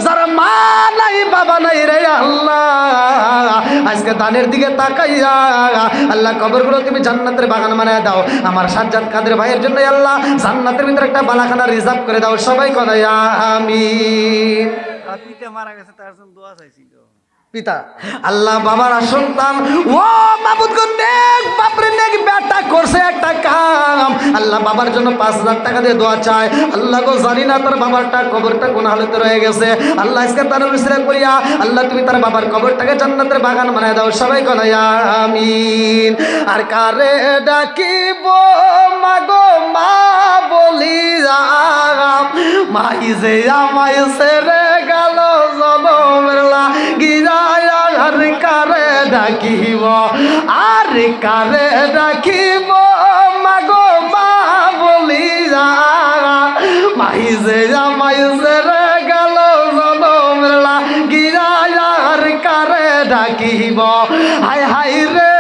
যারা মা নাই বাবা নাই রে আল্লাহ আজকে দানের দিকে তাকাইয়া আল্লাহ কবরগুলো তুমি জান্নাতের বাগান বানায় দাও আমার সাজ্জাদ কাদের ভাইয়ের জন্য আল্লাহ জান্নাতের ভিতরে একটা বালাখানা রিজার্ভ করে দাও সবাই কথা আমিন পিতা মারা গেছে তার জন্য দোয়া চাইছিল পিতা আল্লাহ বাবার সন্তান ও মাবুদ গো নেক বাপরে নেক বেটা করছে একটা কাম আল্লাহ বাবার জন্য 5,000 টাকা দিয়ে দোয়া চায় আল্লাহ গো জানি না তার বাবারটা কবরটা কোন হালতে রয়ে গেছে আল্লাহ আজকে তার উসিলা করিয়া আল্লাহ তুমি তার বাবার কবরটাকে জান্নাতের বাগান বানায় দাও সবাই কথা আমিন আর কারে ডাকিব মাগো মা মাইজে আমায় সেরে গেল জনমের লাগিয়ায় আর কারে ডাকিব আর কারে ডাকিব মাগো মা বলিয়া মাইজে আমায় সেরে গেল জনমের লাগিয়ায় আর কারে ডাকিব হায় হায় রে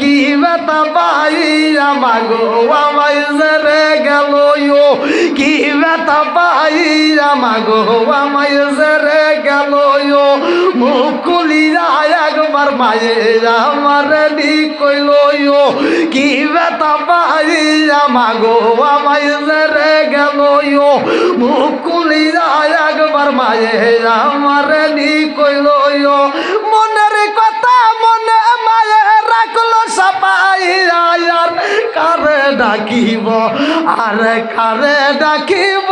কি বেতা পাইয়া মাগো আমায় সেরে গেল কি বেতা পাইয়া মাগো আমায় সেরে গেল মুখ খুলিয়া একবার মায়ের আমার নি কইল কি বেতা পাইয়া মাগো আমায় সেরে গেল মুখ খুলিয়া একবার মায়ের আমার নি কইল মনের কথা মনে মায়ের রাখলো সবাই আর কারে ডাকিব আর কারে ডাকিব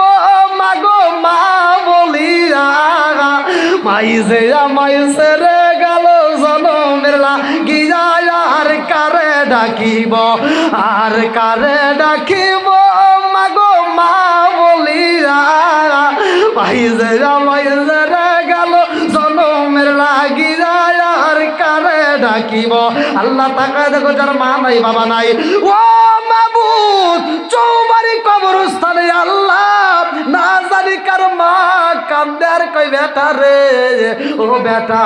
মাগো মা বলিয়া মাইজে আমায় সেরে গেল জনমের লাগিয়া আর কারে ডাকিব আর কারে ডাকিব মাগো মা বলিয়া মাইজে আমায় সেরে গেল জনমের লাগিয়া আর কারে ডাকিব আল্লাহ তাকায় দেখো যার মা নাই বাবা নাই ও মাবুদ চৌবাড়ি কবরস্থানে আল্লাহ না জানি কার মা কান্দে আর কই বেটা রে ও বেটা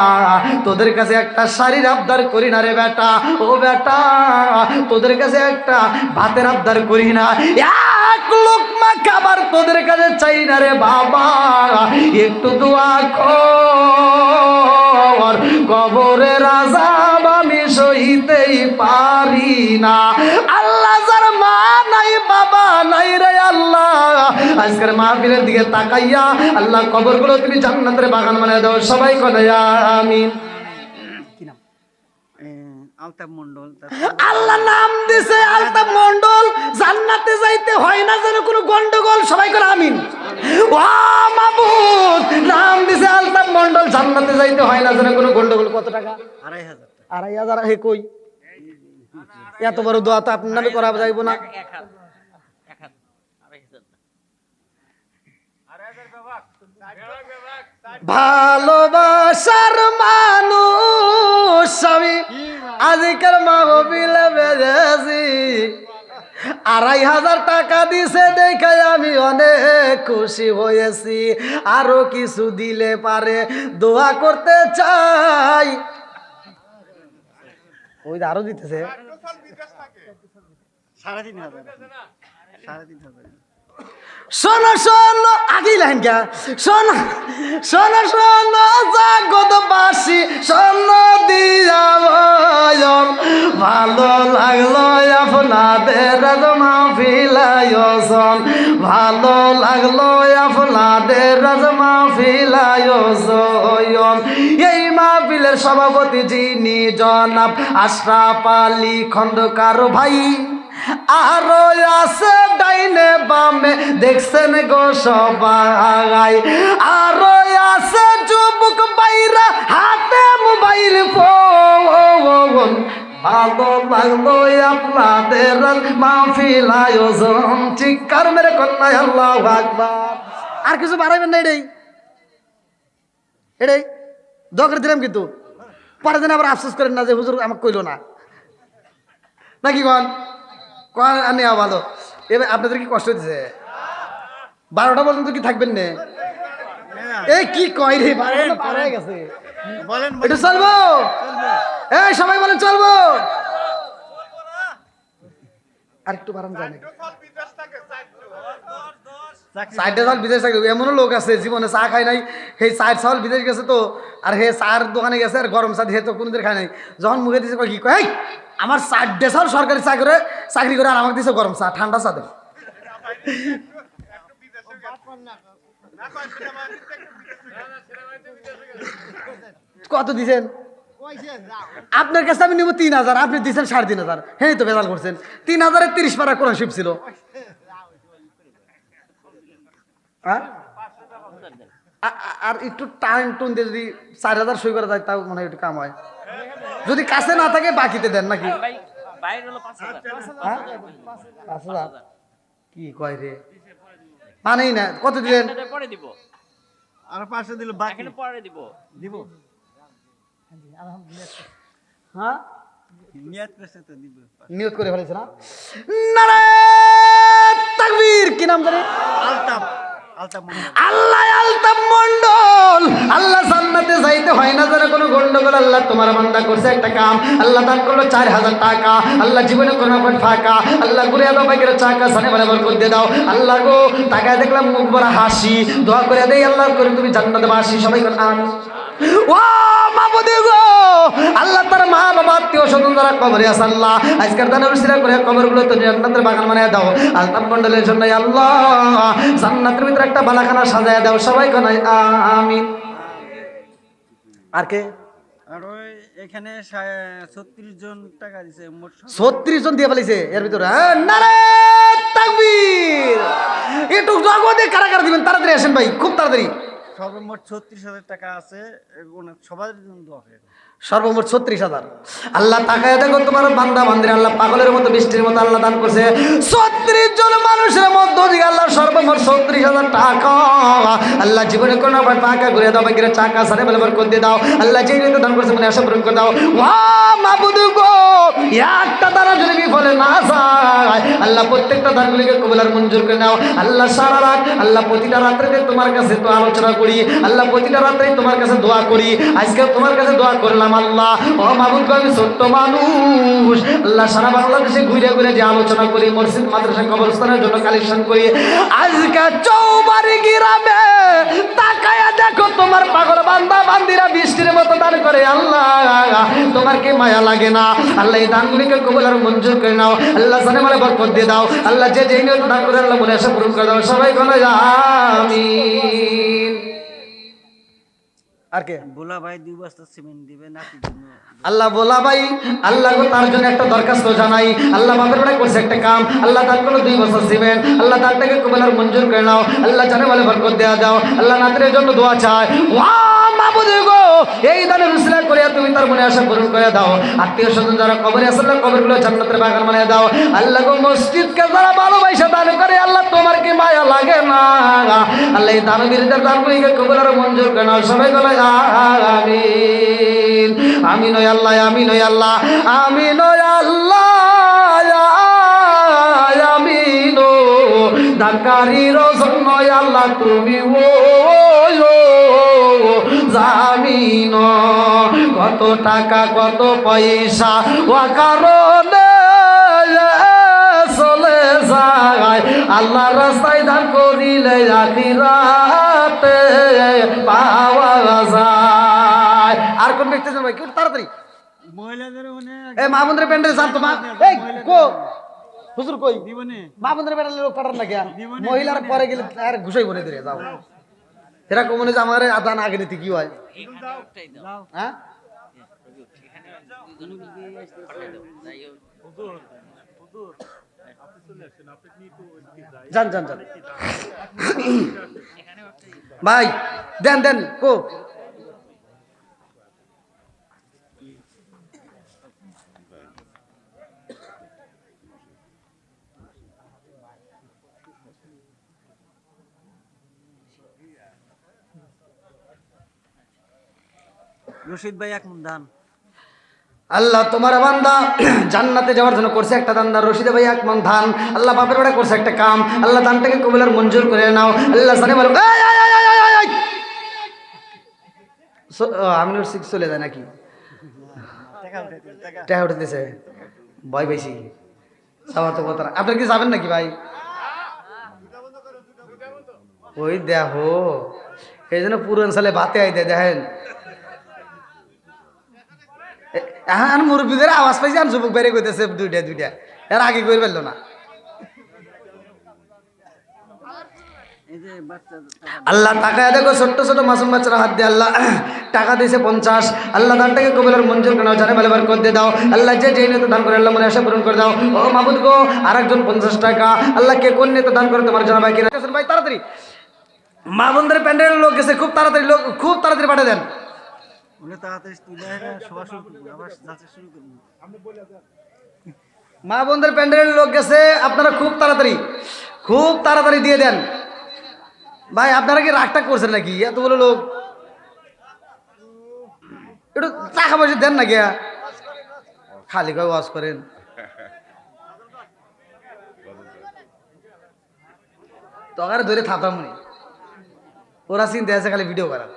তোদের কাছে একটা শাড়ির আবদার করি না রে বেটা ও বেটা তোদের কাছে একটা ভাতের আবদার করি না এক লোকমা খাবার তোদের কাছে চাই না রে বাবা একটু দোয়া কর কবরের আযাব আমি সইতেই পারি না আল্লাহ যার মা নাই বাবা নাই রে আল্লাহ আজকের মাহফিলের দিকে তাকাইয়া আল্লাহ কবরগুলো তুমি জান্নাতের বাগান বানায় দাও সবাই কয় আমিন আলতাফ মন্ডল আল্লাহ নাম দিছে আলতাফ মন্ডল জান্নাতে যাইতে হয় না যেন কোনো গন্ডগোল সবাই করে আমিন ও মাবুদ নাম দিছে আলতাফ মন্ডল জান্নাতে যাইতে হয় না যেন কোনো গন্ডগোল কত টাকা 2500 হে কই এত বড় দোয়া তো আপনার নামে করা যাইব না ভালোবাসার মানুষ আমি আজকাল মাহফিলে বেজেছি 2500 টাকা দিছে দেখে আমি অনেক খুশি হয়েছি আরো কিছু দিলে পারে দোয়া করতে চাই ওই আরো দিতেছে 3500 শোনো শোনো আগেই লাইন কে শোনো শোনো শোনো জাগতবাসী শোনো দিয়া ভালো লাগলো আপনাদের মাহফিল আয়োজন ভালো লাগলো আপনাদের মাহফিল আয়োজন এই মাহফিলের সভাপতি যিনি জনাব আশরাফ আলী খন্দকার ভাই আরো আছে ডাইনে বামে দেখছেন গো সবাই আরো আছে যুবক বাইরা হাতে মোবাইল ফোন ভালো লাগলো আপনাদের মাহফিল আয়োজন চিৎকার মেরে কন্যা আল্লাহু আকবার আর কিছু বাড়াইবেন না এটাই দরকার দিলাম কিন্তু পরে দিন আবার আফসোস করেন না যে হুজুর আমাকে কইলো না নাকি কন নেওয়া ভালো এবার আপনাদের কি কষ্ট হচ্ছে 12টা পর্যন্ত কি থাকবেন না এই কি কয় রে 12টা পার হয়ে গেছে বলেন একটু চলবো এই সবাই বলেন চলবো আর একটু বাড়ান জানে সাইডে চাল বিদেশ থাকে এমনও লোক আছে জীবনে চা খায় নাই সেই চার চাউল বিদেশ গেছে তো আর হে চার দোকানে গেছে আর গরম চা দিয়ে তো কোনোদিন খায় নাই যখন মুখে দিছে কি কয় আমার 4 চাউল সরকারি চাকরি করে আর আমাকে দিছে গরম চা ঠান্ডা চা দেয় কত দিছেন আপনার কাছে আমি নিব 3000 আপনি দিচ্ছেন 3500 হ্যাঁ তো বেজাল করছেন 3000-এ 30 পারা কোরআন শরীফ ছিল আর একটু টাইম টুন দিয়ে যদি 4000 সই করা যায় তাও মনে হয় একটু কাম হয় যদি কাছে না থাকে বাকিতে দেন নাকি 5000 কি কয় রে মানেই না, কত দিলেন? এটা পরে দিব, আর 500 দিলে বাকি এখানে পরে দিব। দিব। হ্যাঁ নিয়ত করছে তো দিব। নিয়ত করে ফেলেছে না? নারে তাকবীর! কি নাম জানে? আলতাফ আলতাফ মন্ডল। আল্লাহ আলতাফ মন্ডল, আল্লাহ জান্নাতে যাইতে হয় না জানে কোনো গন্ডগোল। আল্লাহ তোমার বান্দা করছে একটা কাম, আল্লাহ দান করলো 4000 টাকা। আল্লাহ জীবনে কোনো কোন ফাঁকা, আল্লাহ ঘুরে দাও বাইকের চাকা সানে মানে বরকত দিয়ে দাও। আল্লাহ গো টাকায় দেখলাম মুখ ভরা হাসি, দোয়া করে দেই আল্লাহ করে তুমি জান্নাতে বাসি। সবাই কোন আমিন। ও মাবুদি গো, আল্লাহ তার মা বাবা আত্মীয় স্বজন যারা কবরে আছে আল্লাহ আজকের দানের উসিলা করে কবরগুলো তো জান্নাতের বাগান বানায় দাও। আলতাফ মন্ডলের জন্য আল্লাহ জান্নাতের ভিতরে একটা বালাখানা সাজায় দাও। সবাই কোন আমিন। আর কে? আর ওই এখানে 36 জন টাকা দিছে মোট 36 জন দিয়ে ফেলেছে এর ভিতরে। নারে তাকবীর! একটু জগতে কারা কারা দিবেন তাড়াতাড়ি আসেন ভাই, খুব তাড়াতাড়ি। সর্বমোট 36,000 টাকা আছে। সবার জন্য দোয়া করে। সর্বমোট 36,000। আল্লাহ তাকায় দেখো তোমার বান্দা বান্দির আল্লাহ পাগলের মতো বৃষ্টির মতো আল্লাহ দান করছে 36 জন মানুষের মধ্য থেকে আল্লাহ সর্বমোট 36,000 টাকা। আল্লাহ জীবনে কোনো টাকা ঘুরে দাও, বাইকের চাকা সারে বলে বরকত দিয়ে দাও। আল্লাহ যেই নিতে দান করছে মনে আশা পূরণ করে দাও। ওয়া মাবুদ গো, একটা দানা যদি বিফলে না যায় আল্লাহ প্রত্যেকটা দানগুলিকে কবুল আর মঞ্জুর করে নাও। আল্লাহ সারা রাত আল্লাহ প্রতিটা রাত্রিতে তোমার কাছে তো আলোচনা করি, আল্লাহ প্রতিটা রাত্রে তোমার কাছে দোয়া করি। আজকে তোমার কাছে দোয়া করলাম আল্লাহ। ও মাবুদ গো, আমি ছোট্ট মানুষ আল্লাহ সারা বাংলাদেশে ঘুরে ঘুরে যে আলোচনা করি, মসজিদ মাদ্রাসা কবরস্থানের জন্য কালেকশন করি। আজকে চৌবাড়ি গ্রামে তাকায়া দেখো তোমার পাগল বান্দা বান্দিরা বৃষ্টির মতো দান করে। আল্লাহ তোমার কি মায়া লাগে না? আল্লাহ এই দানগুলিকে কবুল আর মঞ্জুর করে নাও। আল্লাহ জানে মানে বরকত দিয়ে দাও। আল্লাহ যে যেই নিয়ত দান করে আল্লাহ মনে আশা পূরণ করে দাও। সবাই বলো আমিন। আর কে? বোলা ভাই 2 বস্তা সিমেন্ট দিবে নাতির জন্য। আল্লাহ বলা ভাই আল্লাহ গো তার জন্য একটা দরখাস্ত জানাই। আল্লাহ বাপের বেড়ায় করছে একটা কাম, আল্লাহ দান করলো 2 বছর সিমেন্ট। আল্লাহ তারটাকে কবুল আর মঞ্জুর করে নাও। আল্লাহ জানে বলে বরকত দেয়া দাও। আল্লাহ নাতির জন্য দোয়া চায়। ওয়া মাবুদ গো, এই দানের উসিলা করে তুমি তার মনে আশা পূরণ করে দাও। আত্মীয় স্বজন যারা কবরে আছে আল্লাহ কবরগুলো জান্নাতের বাগান বানিয়ে দাও। আল্লাহ গো মসজিদকে যারা ভালোবাসা দান করে আল্লাহ তোমার কি মায়া লাগে না? আল্লাহ এই দানবীরদের দানগুলিকে কবুল আর মঞ্জুর করে নাও। সবাই বলে আমিন। আমিন ওই আল্লাহ, আমিন ওই আল্লাহ, আমিন ওই আল্লাহ, আমিন ও দানকারীর জন্য আল্লাহ তুমি ও জামিন। কত টাকা কত পয়সা ও কারণে চলে যায় আল্লাহ রাস্তায় দান করিলে আখিরাতে পাওয়া যায়। আর কোন ব্যক্তি ভাই কেউ তাড়াতাড়ি মহিলাদের মানে এই মা বন্ধুর প্যান্ডেল জানতো মা এই কো হুজুর কই দিবনে মা বন্ধুর প্যান্ডেল লোক পাঠান না কেন? মহিলার পরে গেলে আর ঘুষাই বনে দিলে যাও। এরকম মনে যে আমার আদান আগে নিতে কি হয়? এখানে উঠাই দাও, হ্যাঁ এখানে দুজনকে পাঠাই দাও। যাই হোক, যান যান যান ভাই দেন দেন কো রশিদ ভাই এক মন ধান। আল্লাহ তোমার বান্দা জান্নাতে যাওয়ার জন্য করছে একটা দান। রশিদে ভাই 1 মণ ধান। আল্লাহ বাপের বেড়া করছে একটা কাম, আল্লাহ দানটাকে কবুল আর মঞ্জুর করে নাও। আল্লাহ জানে বলো আমিনুর 6 চলে যায় নাকি? টাকা উঠে দিয়েছে ভয় বেশি যাওয়ার তো কথা না। আপনার কি যাবেন নাকি ভাই? ওই দেখো এই জন্য পুরান সালে ভাতে আইতে দেখেন এখন মুরব্বীদের আওয়াজ পাইছি আমি যুবক বেড়ে করতেছে দুইটা এর আগে করে ফেললো না। এই যে বাচ্চা আল্লাহ টাকা দেখো ছোট্ট ছোট মাসুম বাচ্চারা হাত দিয়ে আল্লাহ টাকা দিয়েছে 50। আল্লাহ দানটাকে কবুল আর মঞ্জুর করে নাও। জানে ভালো বরকত দিয়ে দাও। আল্লাহ যে যেই নিয়ত দান করে আল্লাহ মনে আশা পূরণ করে দাও। ও মাবুদ গো আরেকজন 50 টাকা আল্লাহ কে কোন নিয়ত দান করে তোমার জানা বাকি রাখছেন ভাই। তাড়াতাড়ি মা বোনদের প্যান্ডেলের লোক গেছে, খুব তাড়াতাড়ি লোক খুব তাড়াতাড়ি পাঠিয়ে দেন। উনি তাড়াতাড়ি তুলে সভা শুরু করবো, আবার যাত্রা শুরু করবো। মা বোনদের প্যান্ডেলের লোক গেছে, আপনারা খুব তাড়াতাড়ি দিয়ে দেন। ভাই আপনারা কি রাগটা করছেন নাকি এতগুলো লোক? একটু টাকা পয়সা দেন না গিয়া, খালি কয় ওয়াজ করেন। তখন ধরে থাকতাম নি, ওরা চিন্তা আছে খালি ভিডিও করার।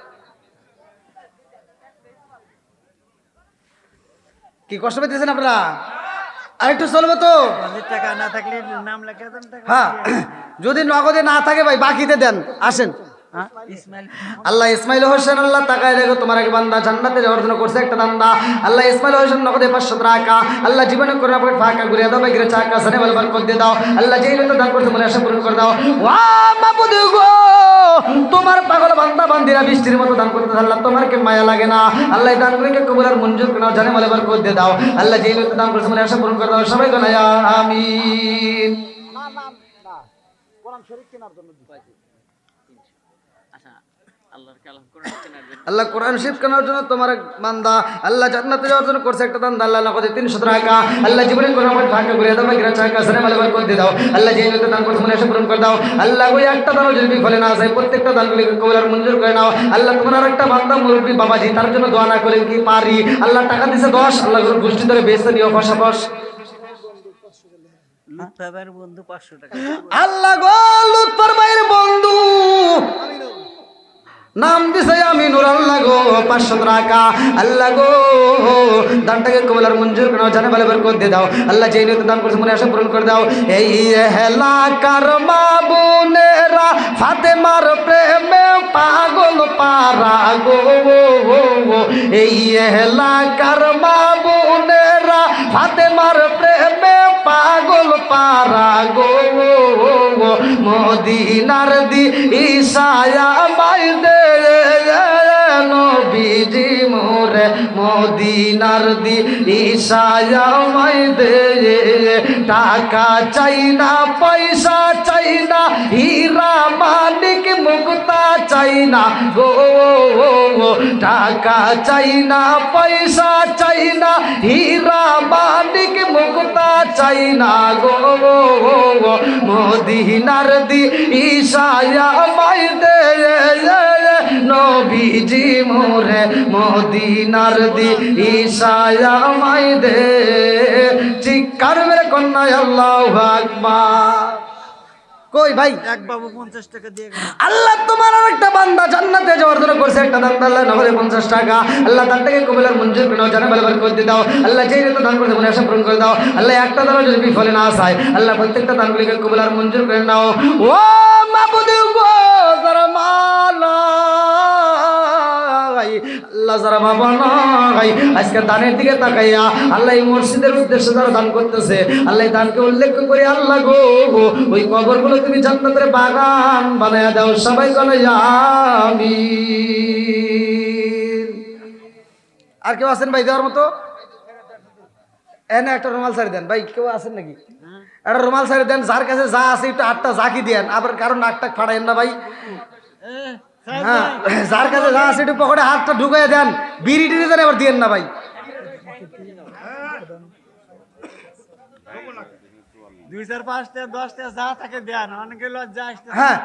কি কষ্ট পেতেছেন আপনারা? আর একটু চলবে তো? টাকা না থাকলে নাম লেখা দেন টাকা। হ্যাঁ, যদি নগদে না থাকে ভাই বাকিতে দেন। আসেন। ইসমাইল আল্লাহ ইসমাইল হোসেন, আল্লাহ তাকায় দেখো তোমার এক বান্দা জান্নাতে যাওয়ার জন্য করছে একটা দান্দা। আল্লাহ ইসমাইল হোসেন নগদে 500 টাকা, আল্লাহ জীবনে করে না পকেট ফাঁকা ঘুরিয়ে দাও, বাইরে চাকা সানে বল বরকত দিয়ে দাও। আল্লাহ যেই লোক দান করতে মনে আশা পূরণ করে দাও। ওয়া মাবুদ গো, তোমার পাগল বান্দা বান্দিরা বৃষ্টির মতো দান করতে, আল্লাহ তোমার কি মায়া লাগে না? আল্লাহ দান করে কবুল আর মঞ্জুর করে নাও, জানে বলে বরকত দিয়ে দাও। আল্লাহ যেই লোক দান করতে মনে আশা পূরণ করে দাও। সবাই বলে আমিন। আচ্ছা, আল্লাহর কালাম কোরআন কেনার জন্য আল্লাহ কোরআন শরীফ কেনার জন্য তোমার এক বান্দা আল্লাহ জান্নাতে যাওয়ার জন্য করছে একটা দান। আল্লাহ নগদে 300 টাকা, আল্লাহ জীবনে কোরআন পড়ে ফাঁকা ঘুরিয়ে দাও, বাইরে চাকা সানে বলে বরকত দিয়ে দাও। আল্লাহ যেই লোক দান করতে মনে আশা পূরণ করে দাও। আল্লাহ ওই একটা দানও যদি বিফলে না যায়, প্রত্যেকটা দানগুলিকে কবুল আর মঞ্জুর করে নাও। আল্লাহ তোমার আর একটা বান্দা মুরব্বী বাবাজি, তার জন্য দোয়া না করে কি পারি? আল্লাহ টাকা দিছে 10, আল্লাহ গুলো গোষ্ঠী ধরে বেচতে নিও ফসাফস। লুৎফাবার বন্ধু 500 টাকা। আল্লাহ গো লুৎফর ভাইয়ের বন্ধু নাম দিছে আমিনুর, আল্লাহ গো 500 টাকা। আল্লাহ গো দানটাকে কবুল আর মঞ্জুর করে নাও, জানে বলে বরকত দিয়ে দাও। আল্লাহ যেই নিয়তে দান করছে মনে আশা পূরণ করে দাও। এই এলাকার মা বোনেরা ফাতেমার প্রেমে পাগল পারা গো, এই এলাকার মা বোনেরা ফাতেমার প্রেমে পাগল পারা গো, মদিনার দি ঈশায়া মাইদে নবীজি মোরে, মদিনার দি ঈশায়া মাইদে। টাকা চাই না, পয়সা চাই না, হীরা মানিক মুক্তা চাই না গো, টাকা চাই না, পয়সা চাই না, হীরা মানিক মুক্তা চাই না গো, মদিনার দি ঈশায়া মাইদে নবীজি মোরে, মদিনার দি ঈশায়া মাইদে। চিৎকার মেরে কন্যা আল্লাহু আকবার। কই ভাই এক বাবু 50 টাকা দিয়ে গেল। আল্লাহ তোমার আর একটা বান্দা জান্নাতে যাওয়ার জন্য করছে একটা দান। আল্লাহ নগদে 50 টাকা, আল্লাহ দানটাকে কবুল আর মঞ্জুর করে নাও, জানে বলে বরকত দিয়ে দাও। আল্লাহ যেই নিয়তে দান করতে মনে আশা পূরণ করে দাও। আল্লাহ একটা দানও যদি বিফলে না যায়, আল্লাহ প্রত্যেকটা দানগুলিকে কবুল আর মঞ্জুর করে নাও। ও মাবুদ গো, যারা মালা আল্লাহ যারা বাবা নাই আজকে দানের দিকে তাকাইয়া আল্লাহ এই মসজিদের উদ্দেশ্যে যারা দান করতেছে, আল্লাহ দানকে উল্লেখ করে আল্লাহ গো ওই কবরগুলো তুমি জান্নাতের বাগান বানায়া দাও। সবাই বলে আমিন। আর কেউ আছেন ভাই দেওয়ার মতো? এনে একটা রুমাল সারি দেন ভাই, কেউ আছেন নাকি? একটা রুমাল সারি দেন, যার কাছে যা আছে একটু আটটা জাকি দেন, আবার কারণ নাকটাক ফাটাইন না ভাই। হ্যাঁ, যার কাছে যা আছে একটু পকেটে হাতটা ঢুকাই দেন, বিড়ি টিড়ি দেন, আবার দিয়েন না ভাই। 2 4 5 টা 10 টা যা থাকে দেন, অনেকে লজ্জা আসতে। হ্যাঁ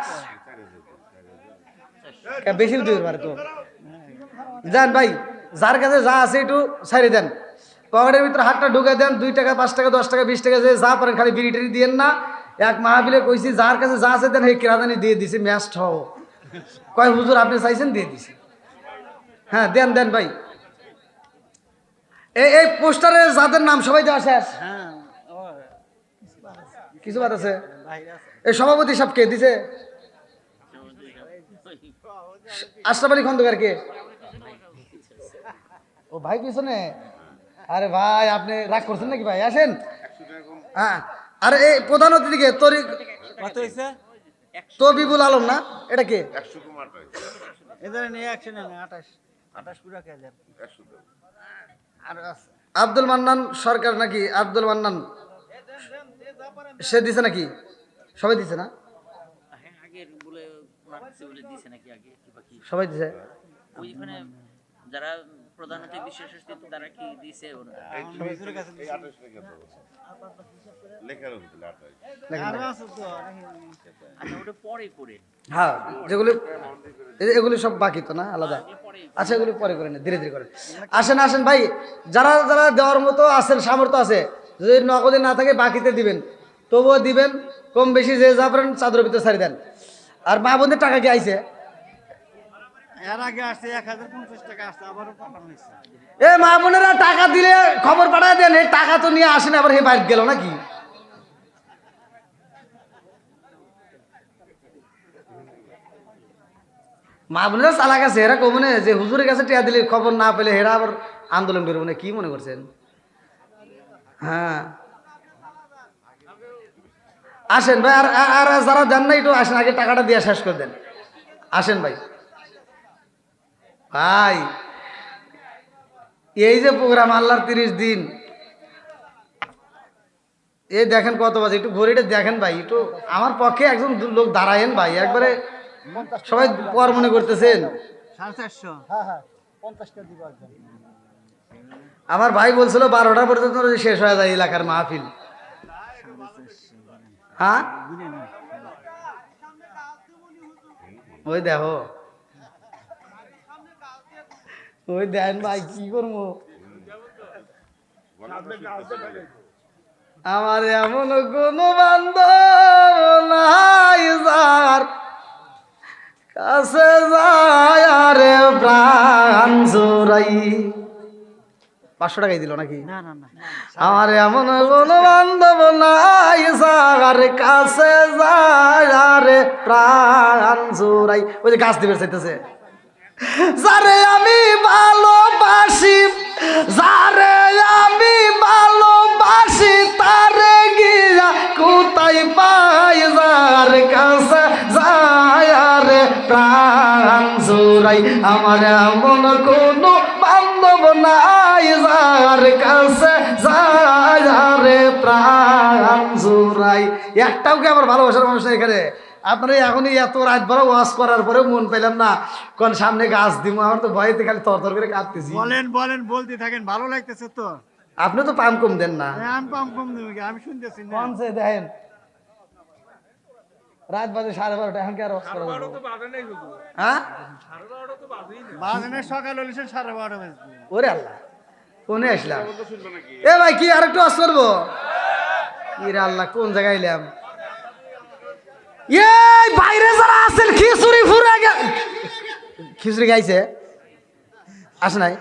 বেশি দিতে পারে তো। যান ভাই, যার কাছে যা আছে একটু সারি দেন, পকেটের ভিতরে হাতটা ঢুকে দেন। 2 টাকা 5 টাকা 10 টাকা 20 টাকা যে যা পারেন, খালি বিড়ি টিড়ি দিয়েন না। এক মাহফিলে কইছি যার কাছে যা আছে দেন, এই কিরাদানি দিয়ে দিছি ম্যাচ ঠাও। কয় হুজুর আপনি চাইছেন, দিয়ে দিছি। হ্যাঁ দেন দেন ভাই। এই পোস্টারে যাদের নাম সবাই দেওয়া শেষ? হ্যাঁ, কিছু বাদ আছে? বাইরে আছে। এই সভাপতি সব কে দিছে? আশরাফ আলী খন্দকার কে? ও ভাই পিছনে। আরে ভাই আপনি রাগ করছেন নাকি ভাই? আসেন। হ্যাঁ, আরে এই প্রধান অতিথিকে কত হইছে? তবিবুল আলম না, এটা কে? এদের নিয়ে অ্যাকশন নেন 28 পুরা কে হাজার। আর আছে আব্দুল মান্নান সরকার নাকি? আব্দুল মান্নান সে দিছে নাকি? সবাই দিছে না? হ্যাঁ, আগের বলে ওনার কাছে বলে দিছে নাকি আগে কি বাকি সবাই দিছে। ওইখানে যারা প্রধান অতিথি বিশেষ অতিথি তারা কি দিছে ওরা? হুজুরের কাছে লেখেন আরো নাই। আছে তো আচ্ছা ওটা পরে করে হ্যাঁ যেগুলি এগুলি সব বাকি তো না আলাদা। আচ্ছা এগুলি পরে করেন ধীরে ধীরে করেন। আসেন আসেন ভাই, যারা যারা দেওয়ার মতো আছেন সামর্থ্য আছে, যদি নগদে না থাকে বাকিতে দিবেন, তবুও দিবেন, কম বেশি যে যা পারেন চাদরের ভিতরে ছাড়ি দেন। আর মা বোনদের টাকা কি আইছে? এর আগে আসছে 1050 টাকা আসছে, আবারও পাঠানো হয়েছে। এ মা বোনেরা টাকা দিলে খবর পাঠায় দেন, এই টাকা তো নিয়ে আসেন আবার হে বাইরে গেল নাকি? মা বোনেরা চালাক আছে, এরা কমনে যে হুজুরের কাছে টিয়া দিলে খবর না পেলে হেরা আবার আন্দোলন করবো না, কি মনে করছেন? হ্যাঁ আসেন ভাই, আর আর যারা দেন না একটু আসেন, আগে টাকাটা দিয়ে শেষ করে দেন। আসেন ভাই, ভাই এই যে প্রোগ্রাম আল্লাহর 30 দিন, এই দেখেন কত বাজে, একটু ঘড়িটা দেখেন ভাই, একটু আমার পক্ষে একজন লোক দাঁড়ায়েন ভাই, একবারে সবাই পর মনে করতেছেন। 450। আমার ভাই বলছিল 12টা পর্যন্ত শেষ হয়ে যায় এলাকার মাহফিল। হ্যাঁ ওই দেখো, ওই দেন ভাই কি করবো, আমার এমন কোন বান্ধব নাই যার কাছে যায় আরে প্রাণ জোড়াই। 500 টাকাই দিল নাকি? না না না, আমার এমন কোন বান্ধব নাই যার কাছে যায় আরে প্রাণ জোড়াই। ওই যে গাছ দিবে চাইতেছে, যারে আমি ভালোবাসি, যারে আমি ভালোবাসি, তারে গিয়া কোথায় পাই, যার কাছে যায় রে প্রাণ জোড়াই। আমার এমন কোন বান্ধব নাই যার কাছে যায় রে প্রাণ জোড়াই। একটাও কি আমার ভালোবাসার মানুষ নেই এখানে? আপনারা এখনই এত রাত ভরা ওয়াশ করার পরেও মন পেলাম না, কোন সামনে গাছ দিব, আমার তো ভয়তে খালি তরতর করে কাঁপতেছি। বলেন বলেন, বলতে থাকেন, ভালো লাগতেছে তো। আপনি তো পাম কম দেন না, আমি পাম কম দেবো কি? আমি শুনতেছি না। কনসে দেখেন রাত বাজে 12:30, এখন কি আর ওয়াশ করা যাবে? হ্যাঁ বাজে সকাল হলে 12:30 বাজবে। ওরে আল্লাহ, কোনে আসলাম? এ ভাই কি আরেকটু ওয়াশ করবো? ইরে আল্লাহ, কোন জায়গায় এলাম? এই বাইরে যারা আছেন খিচুড়ি ফুরে খিচুড়ি গাইছে, আসে নাই?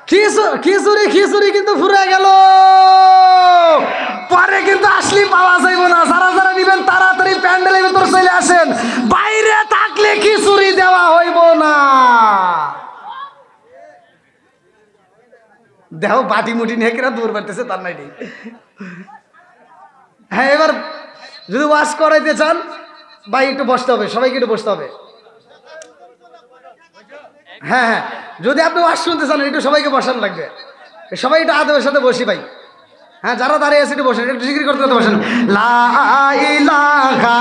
খিচুড়ি খিচুড়ি কিন্তু ফুরে গেল, পরে কিন্তু আসলে পাওয়া যাইব না। যারা যারা নিবেন তাড়াতাড়ি প্যান্ডেলের ভিতর চলে আসেন, বাইরে থাকলে খিচুড়ি দেওয়া হইব না। দেখো বাটি মুটি নিয়ে কিনা দূর বাড়তেছে তার নাই। হ্যাঁ এবার যদি ওয়াশ করাইতে চান ভাই একটু বসতে হবে, সবাইকে একটু বসতে হবে। হ্যাঁ হ্যাঁ, যদি আপনি ওয়াশ শুনতে চান একটু সবাইকে বসান লাগবে, সবাই একটু আদবের সাথে বসি ভাই। হ্যাঁ যারা দাঁড়িয়ে আছে একটু বসেন, একটু জিকির করতে করতে বসেন। লা ইলাহা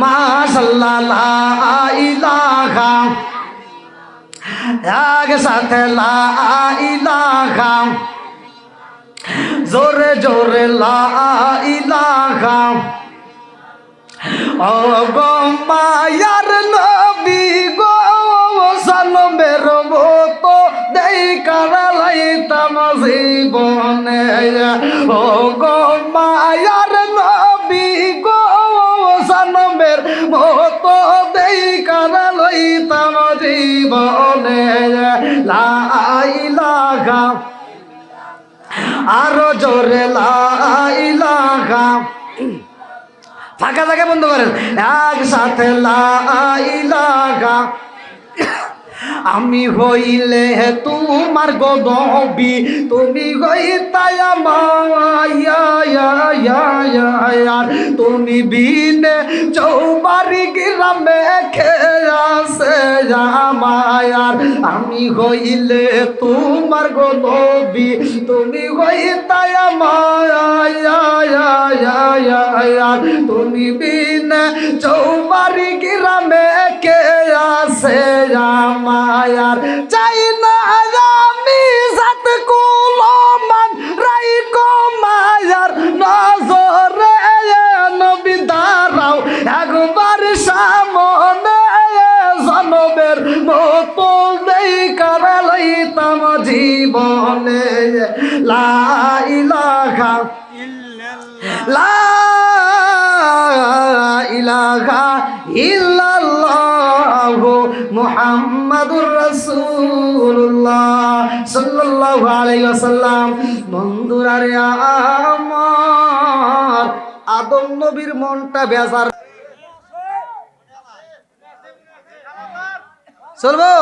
মাশাআল্লাহ, লা ইলাহা এক সাথে লা ইলাহা, জোরে জোরে লা ইলাহা। ও গো মায়ার নবী গো সানমের মতো দেই কারালাইতাম জীবনে। ও গো মায়ার নবী গো সানমের মতো দেই কারালাইতাম জীবনে। লা ইলাহা, আরো জোরে লা ইলাহা। ফাঁকা জায়গায় বন্ধ করেন, একসাথে লা ইলাহা। আমি হইলে তোমার গো নবী, তুমি হইতাই আমার, তুমি বিনে চৌবাড়ি গ্রামে খেয়াছে আমার। আমি হইলে তোমার গো নবী, তুমি হইতাই আমার, তুমি বিনে চৌবাড়ি গ্রামে খেয়াছে মায়ার। চাই না আমি জাত কুলমান রাইকো মায়ার ইলাহা লা ইলাহা ইল্লাল্লাহু মুহাম্মাদুর রাসূলুল্লাহ সাল্লাল্লাহু আলাইহি ওয়াসাল্লাম। বন্ধুরা রে আমার, আদম নবীর মনটা বেজার। চলবো?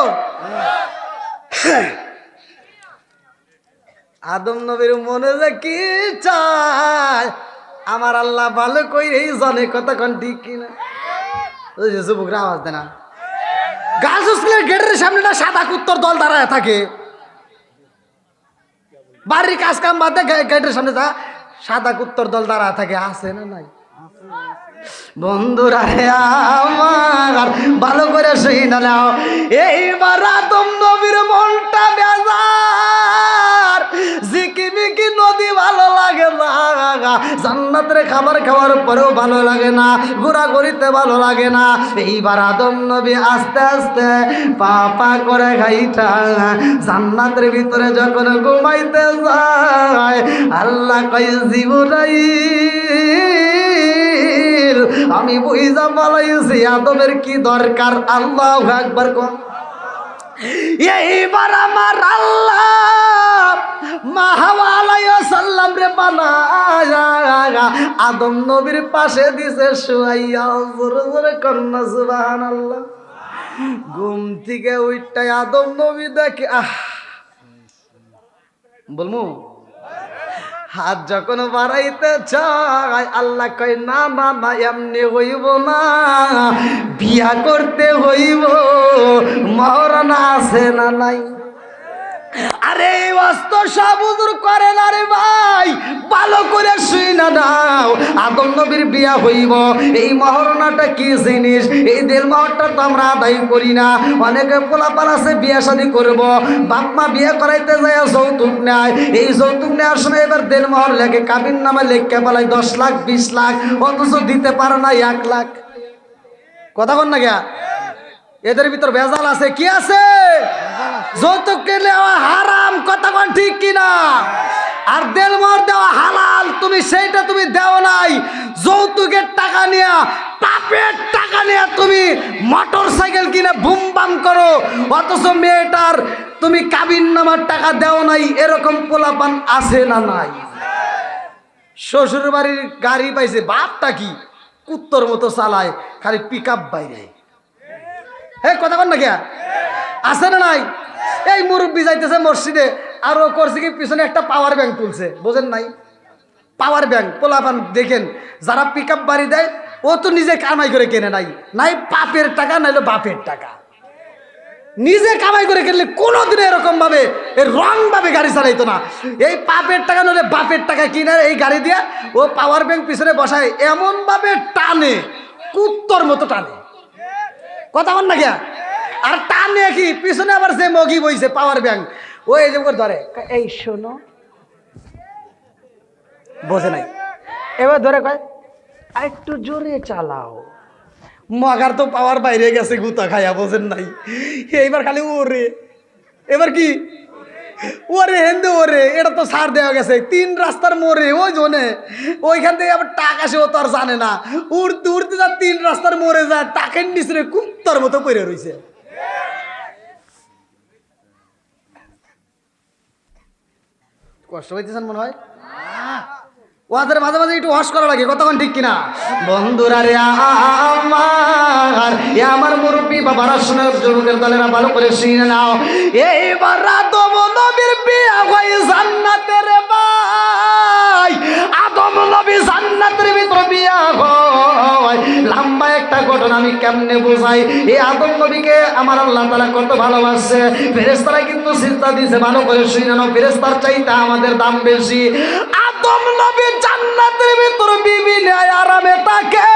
আদম নবীর মনে যে কি চায় আমার আল্লাহ ভালো কইরেই জানে, কতক্ষণ ঠিক কিনা। ওই যে যুবকরা আওয়াজ দেয় না, গার্লস স্কুলের গেটের সামনে সাদা কুত্তর দল দাঁড়ায় থাকে, বাড়ির কাজ কাম বাদে গেটের সামনে যা সাদা কুত্তর দল দাঁড়ায় থাকে, আছে না নাই? বন্ধুরা রে আমার, ভালো করে শুনে নাও, এইবার আদম নবীর মনটা বেজার। ঝিকিমিকি নদী ভালো লাগে না, জান্নাতের খাবার খাওয়ার পরেও ভালো লাগে না, ঘোরাঘুরিতে ভালো লাগে না। এইবার আদম নবী আস্তে আস্তে পা পা করে খাইটা জান্নাতের ভিতরে যখন ঘুমাইতে যায়, আল্লাহ কই জিবরাইল আমি বুঝা বলাইছি আদমের কি দরকার। আল্লাহু আকবার কোন। এইবার আমার আল্লাহ মাহওয়ালাইসাল্লাম রে বানায়া আদম নবীর পাশে দিছে শুয়াইয়া, জোরে জোরে কন্যা সুবহানাল্লাহ। ঘুম থেকে উঠটাই আদম নবী দেখে, বলমু হাত যখন বাড়াইতে চায়, আল্লাহ কয় না না না, এমনি হইব না, বিয়া করতে হইব, মহরানা আছে না নাই? আরে এই অস্ত্র সাবুদুর করে না রে ভাই, ভালো করে শুই না দাও। আদম নবীর বিয়া হইব, এই মহরণাটা কি জিনিস? এই দেল মহরটা তো আমরা আদায় করি না। অনেকে পোলাপান আছে বিয়া শাদী করব, বাপ মা বিয়ে করাইতে যায় যৌতুক নেয়। এই যৌতুক নেওয়ার সময় এবার দেল মহর লেগে কাবিন নামে লেখকে বলায় 10 লাখ 20 লাখ, অথচ দিতে পারে না 1 লাখ। কথা বল না গিয়া, এদের ভিতর ভেজাল আছে। কি আছে? যৌতুক নেওয়া হারাম, কথা বল ঠিক কিনা? আর দেলমহর দেওয়া হালাল, তুমি সেইটা তুমি দেও নাই। যৌতুকের টাকা নিয়ে, পাপের টাকা নিয়ে তুমি মোটর সাইকেল কিনে বুম বাম করো, অথচ মেয়েটার তুমি কাবিন নামার টাকা দেও নাই। এরকম পোলাপান আছে না নাই? শ্বশুর বাড়ির গাড়ি পাইছে, বাপটা কি কুত্তর মতো চালায়, খালি পিক আপ বাইরে। হ্যাঁ কথা বল না কে, আছে না নাই? এই মুরব্বী যাইতেছে মসজিদে, আর ও করছে কি পিছনে একটা পাওয়ার ব্যাংক তুলছে, বোঝেন নাই? পাওয়ার ব্যাংক পোলাপান দেখেন, যারা পিক আপ বাড়ি দেয় ও তো নিজে কামাই করে কেনে নাই, নাই পাপের টাকা নাইলে বাপের টাকা। নিজে কামাই করে কিনলে কোনোদিন এরকম ভাবে রং ভাবে গাড়ি চালাইতো না। এই পাপের টাকা নইলে বাপের টাকা কিনে এই গাড়ি দিয়ে ও পাওয়ার ব্যাংক পিছনে বসায়, এমন ভাবে টানে, কুত্তর মতো টানে। কথা বল না গিয়া, আর টানে কি পিছনে আবার যে মগি বইছে পাওয়ার ব্যাংক, ওই যে ধরে, এই শোনো, বোঝে নাই, এবার ধরে কয় একটু জোরে চালাও। মগার তো পাওয়ার বাইরে গেছে গুতা খাইয়া, বোঝেন নাই? এইবার খালি ওরে, এবার কি ওরে হেন্দে ওরে, এটা তো ছাড় দেওয়া গেছে 3 রাস্তার মোড়ে, ওই জনে ওইখান থেকে আবার টাকা সে ও তো আর জানে না, উড়তে উড়তে যা 3 রাস্তার মোড়ে যায়, টাকের নিচে কুত্তার মতো পড়ে রয়েছে। কষ্ট পাইতেছেন মনে হয়? ওদের মাঝে মাঝে একটু হস করা লাগে, কতক্ষণ ঠিক কিনা? বন্ধুরা রে আমার, আমার মুরব্বী বাবারা শুনে, যুবকের দলেরা ভালো করে শুনে নাও। এইবার আদম নবীর বিয়া হয় জান্নাতের ভাই, আদম নবী জান্নাতের ভিতর বিয়া হয়। লম্বা একটা ঘটনা আমি কেমনে বোঝাই। এই আদম নবীকে আমার আল্লাহ তাআলা কত ভালোবাসে, ফেরেশতারা কিন্তু চিন্তা দিয়েছে, ভালো করে শুনে নাও, ফেরেশতার চাইতে আমাদের দাম বেশি। আদম নবী জান্নাতের ভিতর বিবি নিয়ে আরামে থাকে,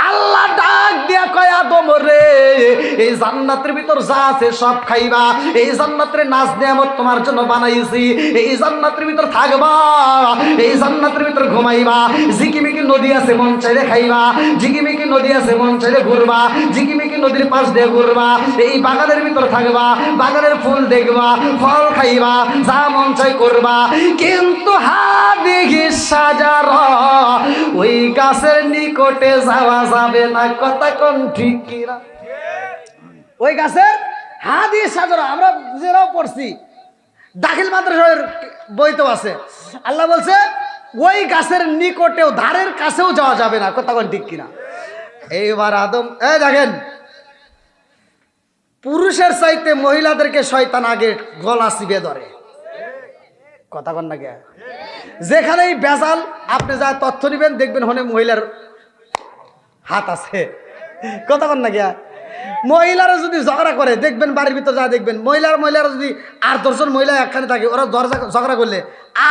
আল্লাহ ডাক দিয়া কয় আদম রে, এই জান্নাতের ভিতর যা আছে সব খাইবা, এই জান্নাতের নাজ নিয়ামত তোমার জন্য বানাইছি, এই জান্নাতের ভিতর থাকবা, এই জান্নাতের ভিতর ঘুমাইবা, ঝিকিমিকি নদী আছে মন চাইলে খাইবা, ঝিকিমিকি নদী আছে মন চাইলে ঘুরবা, ঝিকিমিকি নদীর পাশ দিয়ে ঘুরবা, এই বাগানের ভিতর থাকবা, বাগানের ফুল দেখবা, ফল খাইবা, যা মন চাই করবা। কিন্তু হাদিহি সাজার, ওই গাছের নিকটে যাওয়া যাবে না। কথা কোন ঠিক কিনা? ওই গাছের হাদিহি সাজার আমরা নিজেরাও পড়ছি, দাখিল মাদ্রাসার বইতেও আছে। আল্লাহ বলছে ওই গাছের নিকটেও ধারের কাছেও যাওয়া যাবে না। কথা কোন ঠিক কিনা? এইবার আদম দেখেন, পুরুষের চাইতে মহিলাদেরকে শয়তান আগে গলা চিপে ধরে। কথা কন না কে? যেখানেই বেজাল আপনি যা তথ্য নেবেন দেখবেন হনে মহিলার হাত আছে। কথা কন না কে? মহিলারা যদি ঝগড়া করে দেখবেন বাড়ির ভিতর যা দেখবেন, মহিলারা যদি আর 10 জন মহিলা একখানে থাকে, ওরা ঝগড়া করলে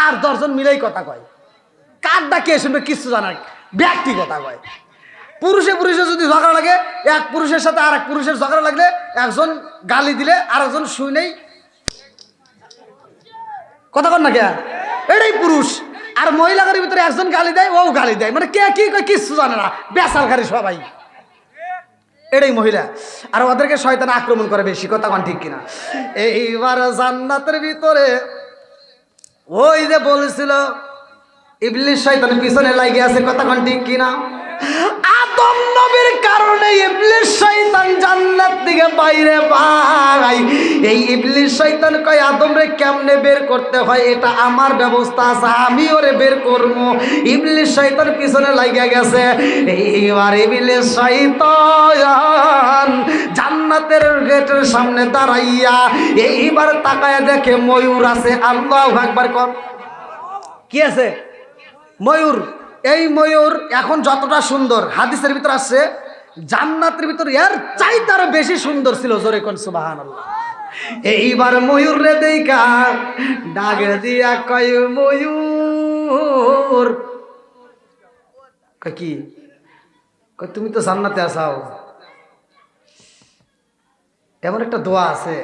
আর 10 জন মিলেই কথা কয়। কারটা কে শুনবে কিছু জানার ব্যক্তি কথা কয়। পুরুষে যদি ঝগড়া লাগে, এক পুরুষের সাথে আর এক পুরুষের ঝগড়া লাগলে একজন গালি দিলে আর একজন শুনেই। কথা কন না কে? এটাই পুরুষ। আর মহিলাদের ভিতরে একজন গালি দেয়, ও গালি দেয়, মানে কে কি কয় কিচ্ছু জানে না, বেসালকারী সবাই। এটাই মহিলা। আর ওদেরকে শয়তান আক্রমণ করে বেশি। কথা কন ঠিক কিনা? এইবার জান্নাতের ভিতরে ওই যে বলেছিল ইবলিস শয়তানের পিছনে লাগে আছে। কথা কন ঠিক কিনা? আদম নবীর কারণে ইবলিস শয়তান জান্নাত থেকে বাইরে পায়। এই ইবলিস শয়তান কয় আদম রে কেমনে বের করতে হয় এটা আমার ব্যবস্থা আছে, আমি ওরে বের করব। ইবলিস শয়তান পিছনে লাগিয়া গেছে। এইবার ইবলিস শয়তান জান্নাতের গেটের সামনে দাঁড়াইয়া এইবার তাকায়া দেখে ময়ূর আছে। আল্লাহু আকবার কর। কি আছে? ময়ূর। এই ময়ূর এখন যতটা সুন্দর, হাদিসের ভিতর আছে জান্নাতের ভিতর এর চাইতে আরো বেশি সুন্দর ছিল। জোরে কোন সুবহানাল্লাহ। এইবার ময়ূর রে দেইকা ডাক দিয়া কয় ময়ূর, কয় কি? কয় তুমি তো জান্নাতে আসাও। এমন একটা দোয়া আছে,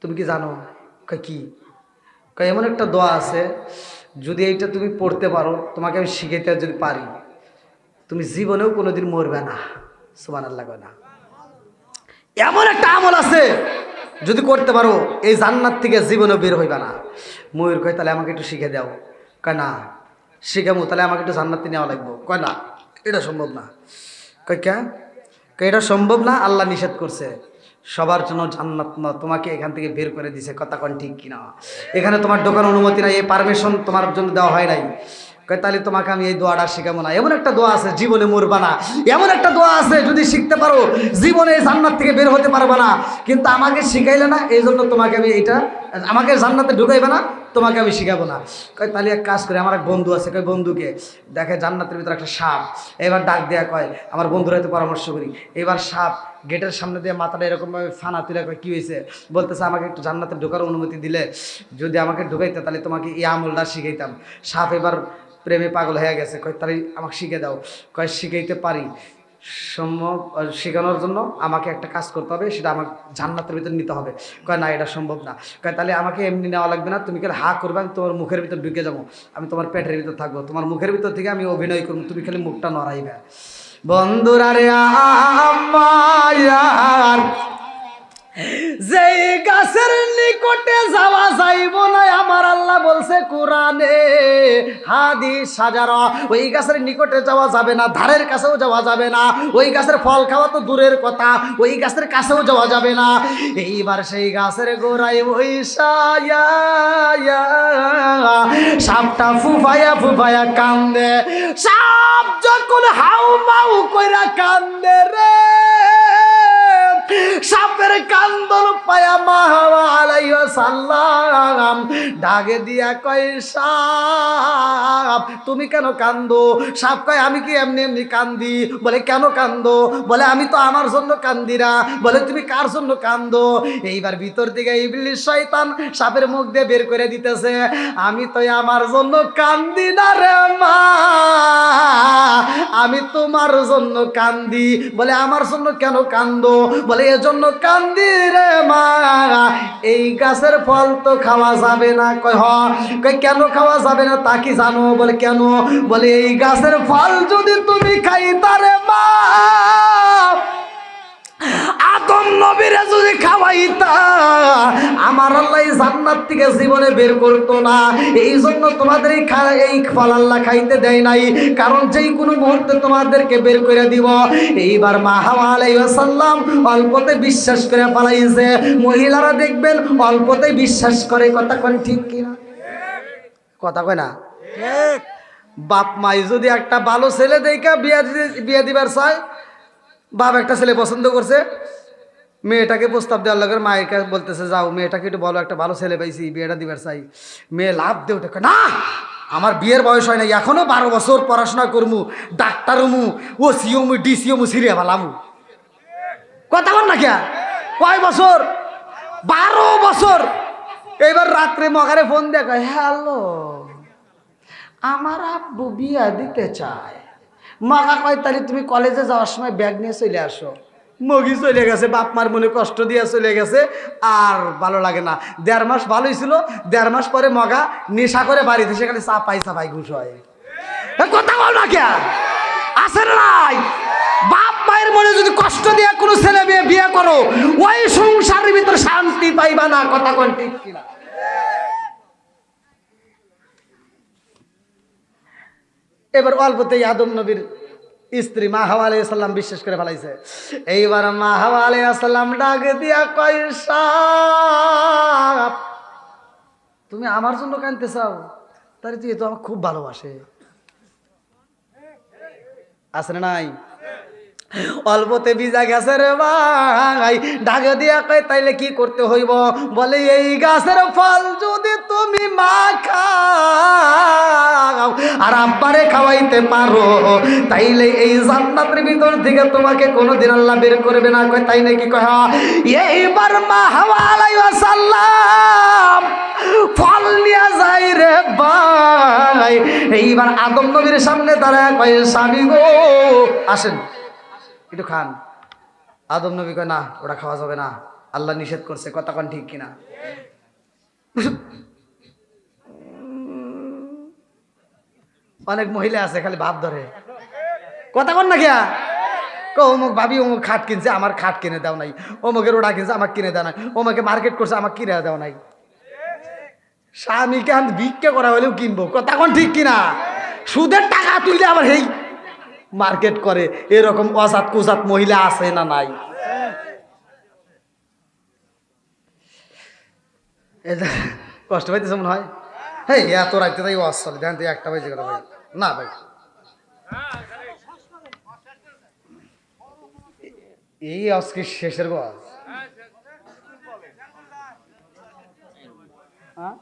তুমি কি জানো? কয় কি? কয় এমন একটা দোয়া আছে, যদি এইটা তুমি পড়তে পারো, তোমাকে আমি শিখাইতে যদি পারি, তুমি জীবনেও কোনোদিন মরবে না। সুবহানাল্লাহ কয় না? এমন একটা আমল আছে যদি করতে পারো এই জান্নাত থেকে জীবনেও বের হইবে না। ময়ূর কয় তাহলে আমাকে একটু শিখে দাও। কয় না শিখামো, তাহলে আমাকে একটু জান্নাতে নেওয়া লাগবে। কয় না এটা সম্ভব না। কয় কে? কয় এটা সম্ভব না, আল্লাহ নিষেধ করছে, সবার জন্য জান্নাত না, তোমাকে এখান থেকে বের করে দিছে। কথা কোন ঠিক কিনা? এখানে তোমার ঢোকার অনুমতি নাই, এই পারমিশন তোমার জন্য দেওয়া হয় নাই। কয় তাহলে তোমাকে আমি এই দোয়াটা শিখাবো না। এমন একটা দোয়া আছে জীবনে মরবা না, এমন একটা দোয়া আছে যদি শিখতে পারো জীবনে এই জান্নাত থেকে বের হতে পারবা না, কিন্তু আমাকে শিখাইলে না, এই জন্য তোমাকে আমি এইটা, আমাকে জান্নাতে ঢুকাইবে না, তোমাকে আমি শিখাবো না। কয় তাহলে এক কাজ করে, আমার এক বন্ধু আছে। কয় বন্ধুকে দেখে জান্নাতের ভিতরে একটা সাপ। এবার ডাক দেয়া কয় আমার বন্ধুরা হয়তো পরামর্শ করি। এবার সাপ গেটের সামনে দিয়ে মাথাটা এরকমভাবে ফানা তুলে কয় কি হয়েছে? বলতেছে আমাকে একটু জান্নাতে ঢোকার অনুমতি দিলে, যদি আমাকে ঢুকাইতে তাহলে তোমাকে এই আমলটা শিখাইতাম। সাপ এবার প্রেমে পাগল হয়ে গেছে। কয় তাহলে আমাকে শিখে দাও। কয় শিখাইতে পারি, সম্ভব শেখানোর জন্য আমাকে একটা কাজ করতে হবে, সেটা আমাকে জান্নাতের ভিতর নিতে হবে। কয় না এটা সম্ভব না। কয় তাহলে আমাকে এমনি নেওয়া লাগবে না, তুমি খালি হা করবে, আমি তোমার মুখের ভিতর ঢুকে যাবো, আমি তোমার পেটের ভিতর থাকবো, তোমার মুখের ভিতর থেকে আমি অভিনয় করবো, তুমি খালি মুখটা নড়াইবে। বন্ধুরা রে আমার, যেই গাছের নিকটে যাওয়া যাইব না, আমার আল্লাহ বলছে কোরআনে হাদিস সাজারা, ওই গাছের নিকটে যাওয়া যাবে না, ধারের কাছেও যাওয়া যাবে না, ওই গাছের ফল খাওয়া তো দূরের কথা, ওই গাছের কাছেও যাওয়া যাবে না। এইবার সেই গাছের গোড়ায় বৈশায়া সাপটা ফুফায়া কান্দে। সাপ যখন হাউ মাউ কইরা কান্দে রে, সাপের কান্দন পায়া মা হাওয়া আলাইহিস সালাম ডাকে দিয়া কয় সাপ তুমি কেন কান্দো? সাপ কয় আমি কি এমনি এমনি কান্দি? বলে কেন কান্দো? বলে আমি তো আমার জন্য কান্দি না। বলে তুমি কার জন্য কান্দো? এইবার ভিতর থেকে ইবলিস শয়তান সাপের মুখ দিয়ে বের করে দিতেছে, আমি তো আমার জন্য কান্দি না রে মা, আমি তোমার জন্য কান্দি। বলে আমার জন্য কেন কান্দো? বলে এজন্য কান্দি রে মা, এই গাছের ফল তো খাওয়া যাবে না। কয় হ। কয় কেন খাওয়া যাবে না তা কি জানো? বলে কেন? বলে এই গাছের ফল যদি তুমি খাইতা রে মা, আদম নবীরে যদি খাওয়াইতা আমার আল্লাহ জান্নাত থেকে জীবনে বের করতো না। এই জন্য তোমাদের এই ফল আল্লাহ খাইতে দেয় নাই, কারণ যেই কোনো মুহূর্তে তোমাদেরকে বের করে দিব। এইবার মা হাওয়া আলাইহিস সালাম অল্পতে বিশ্বাস করে পালাইছে। মহিলারা দেখবেন অল্পতে বিশ্বাস করে। কথা কোন ঠিক কিনা? কথা কয় না? বাপ মাই যদি একটা ভালো ছেলে দেখে বিয়ে দিবার চায়, বাপ একটা ছেলে পছন্দ করছে, মেয়েটাকে প্রস্তাব দেওয়ার লাগে মায়ের কাছে বলতেছে যাও মেয়েটাকে একটু বলো একটা ভালো ছেলে পাইছি বিয়েটা দিবার চাই। মেয়ে লাভ দে ওটা, না আমার বিয়ের বয়স হয় না, এখনো 12 বছর পড়াশোনা করমু, ডাক্তার হমু, ও সিওমু ডিসিওমু সিরিয়া ভালামু। কথা বল না কে? কয় বছর? 12 বছর। এইবার রাত্রে মগারে ফোন দেখা, হ্যালো আমার আব্বু বিয়া দিতে চায়। মগা কয় তাহলে তুমি কলেজে যাওয়ার সময় ব্যাগ নিয়ে চলে আসো। মগি চলে গেছে, বাপ মার মনে কষ্ট দিয়ে চলে গেছে, আর ভালো লাগে না। 1.5 মাস ভালোই ছিল, 1.5 মাস পরে মগা নেশা করে বাড়িতে সেখানে চাপাই ঘুষ হয়। কথা বল না কে? আছে না নাই? বাপ মায়ের মনে যদি কষ্ট দিয়ে কোনো ছেলে মেয়ে বিয়ে করো, ওই সংসারের ভিতর শান্তি পাইবা না। কথা কোন ঠিক কিনা? এবার অল্পতেই আদম নবীর স্ত্রী মা হাওয়া আলাইহিস সালাম বিশ্বাস করে ফেলাইছে। এইবার মা হাওয়া আলাইহিস সালাম ডাক দিয়া কয় সাপ তুমি আমার জন্য কাঁদতে চাও? তাহলে তুই তো আমাকে খুব ভালোবাসে। আছে না নাই? অল্পতে ভিজা গেছে রে ভাই, ডাক দিয়া কয় তাইলে কি করতে হইব? বলে এই গাছের ফল যদি তুমি মা খাও আর আব্বারে খাওয়াইতে পারো, তাইলে এই জান্নাতের ভিতর থেকে তোমাকে কোনোদিন আল্লাহ বের করবে না। কয় তাই নাকি? কয় এইবার মা হাওয়া আলাইহিস সালাম ফল নিয়ে যাই রে ভাই। এইবার আদম নবীর সামনে দাঁড়ায় কয় স্বামী গো আসেন একটু খান। আদম নবী কয় না ওটা খাওয়া যাবে না, আল্লাহ নিষেধ করছে। কথা কোন ঠিক কিনা? অনেক মহিলা আছে খালি ভাব ধরে। কথা কোন না কিয়া? অমুক ভাবি অমুক খাট কিনছে আমার খাট কিনে দাও নাই, অমুকের ওটা কিনছে আমাকে কিনে দেওয়া নাই, অমুকে মার্কেট করছে আমাকে কিনে দেওয়া নাই। স্বামীকে আমি ভিক্ষা করা হলেও কিনবো। কথা কোন ঠিক কিনা? সুদের টাকা তুললে আবার হেই মার্কেট করে, এরকম অজাত কুজাত মহিলা আছে না নাই? কষ্ট পাইতেছে মনে হয়। হ্যাঁ এত রাখতে তাই ওয়াজ চলে, ধ্যান একটা বাজে কথা ভাই না ভাই। এই আজকে শেষের ওয়াজ। হ্যাঁ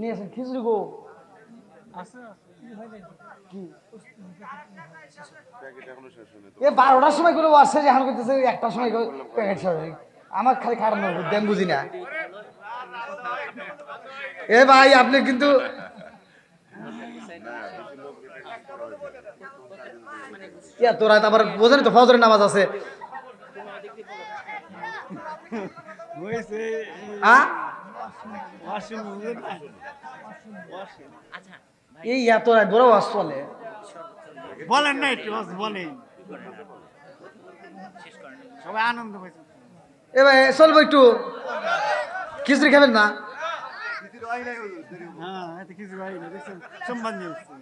নিয়ে আসেন খিচুড়ি গো। এ 12টার সময় করে আসছে যে এখন করতেছে 1টার সময় প্যাকেট শেষ। আমার খালি খারাপ না দেন বুঝি না। এ ভাই আপনি কিন্তু তোরা আবার বোঝেন তো ফজরের নামাজ আছে। এই এত রাত বড় ওয়াজ চলে। বলেন না একটু বলেন, সবাই আনন্দ পাইছে। এ ভাই চলবো একটু খিচুড়ি খাবেন না? হ্যাঁ এত কিছু ভাই না, দেখছেন সম্মান নিয়ে আসছে।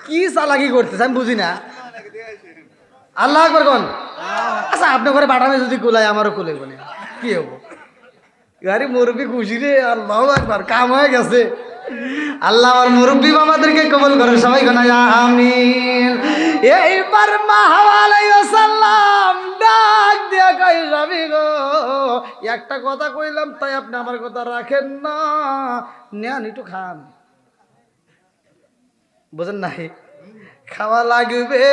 কি চালাকি করতেছে আমি বুঝি না। আল্লাহ আকবার কোন। আচ্ছা আপনার ঘরে বাটামে যদি কুলাই আমারও কুলে কোনে কি হবো? গাড়ি মুরব্বী খুশি রে। আল্লাহ আকবার কাম হয়ে গেছে। আল্লাহ আর মুরব্বী বাবাদেরকে কবুল করে সবাই কোন আমিন। এইবার মা হাওয়া আলাইহিস সালাম ডাক দিয়া কই স্বামী গো একটা কথা কইলাম তাই আপনি আমার কথা রাখেন না, নেন একটু খান। বুঝেন নাই, খাওয়া লাগবে।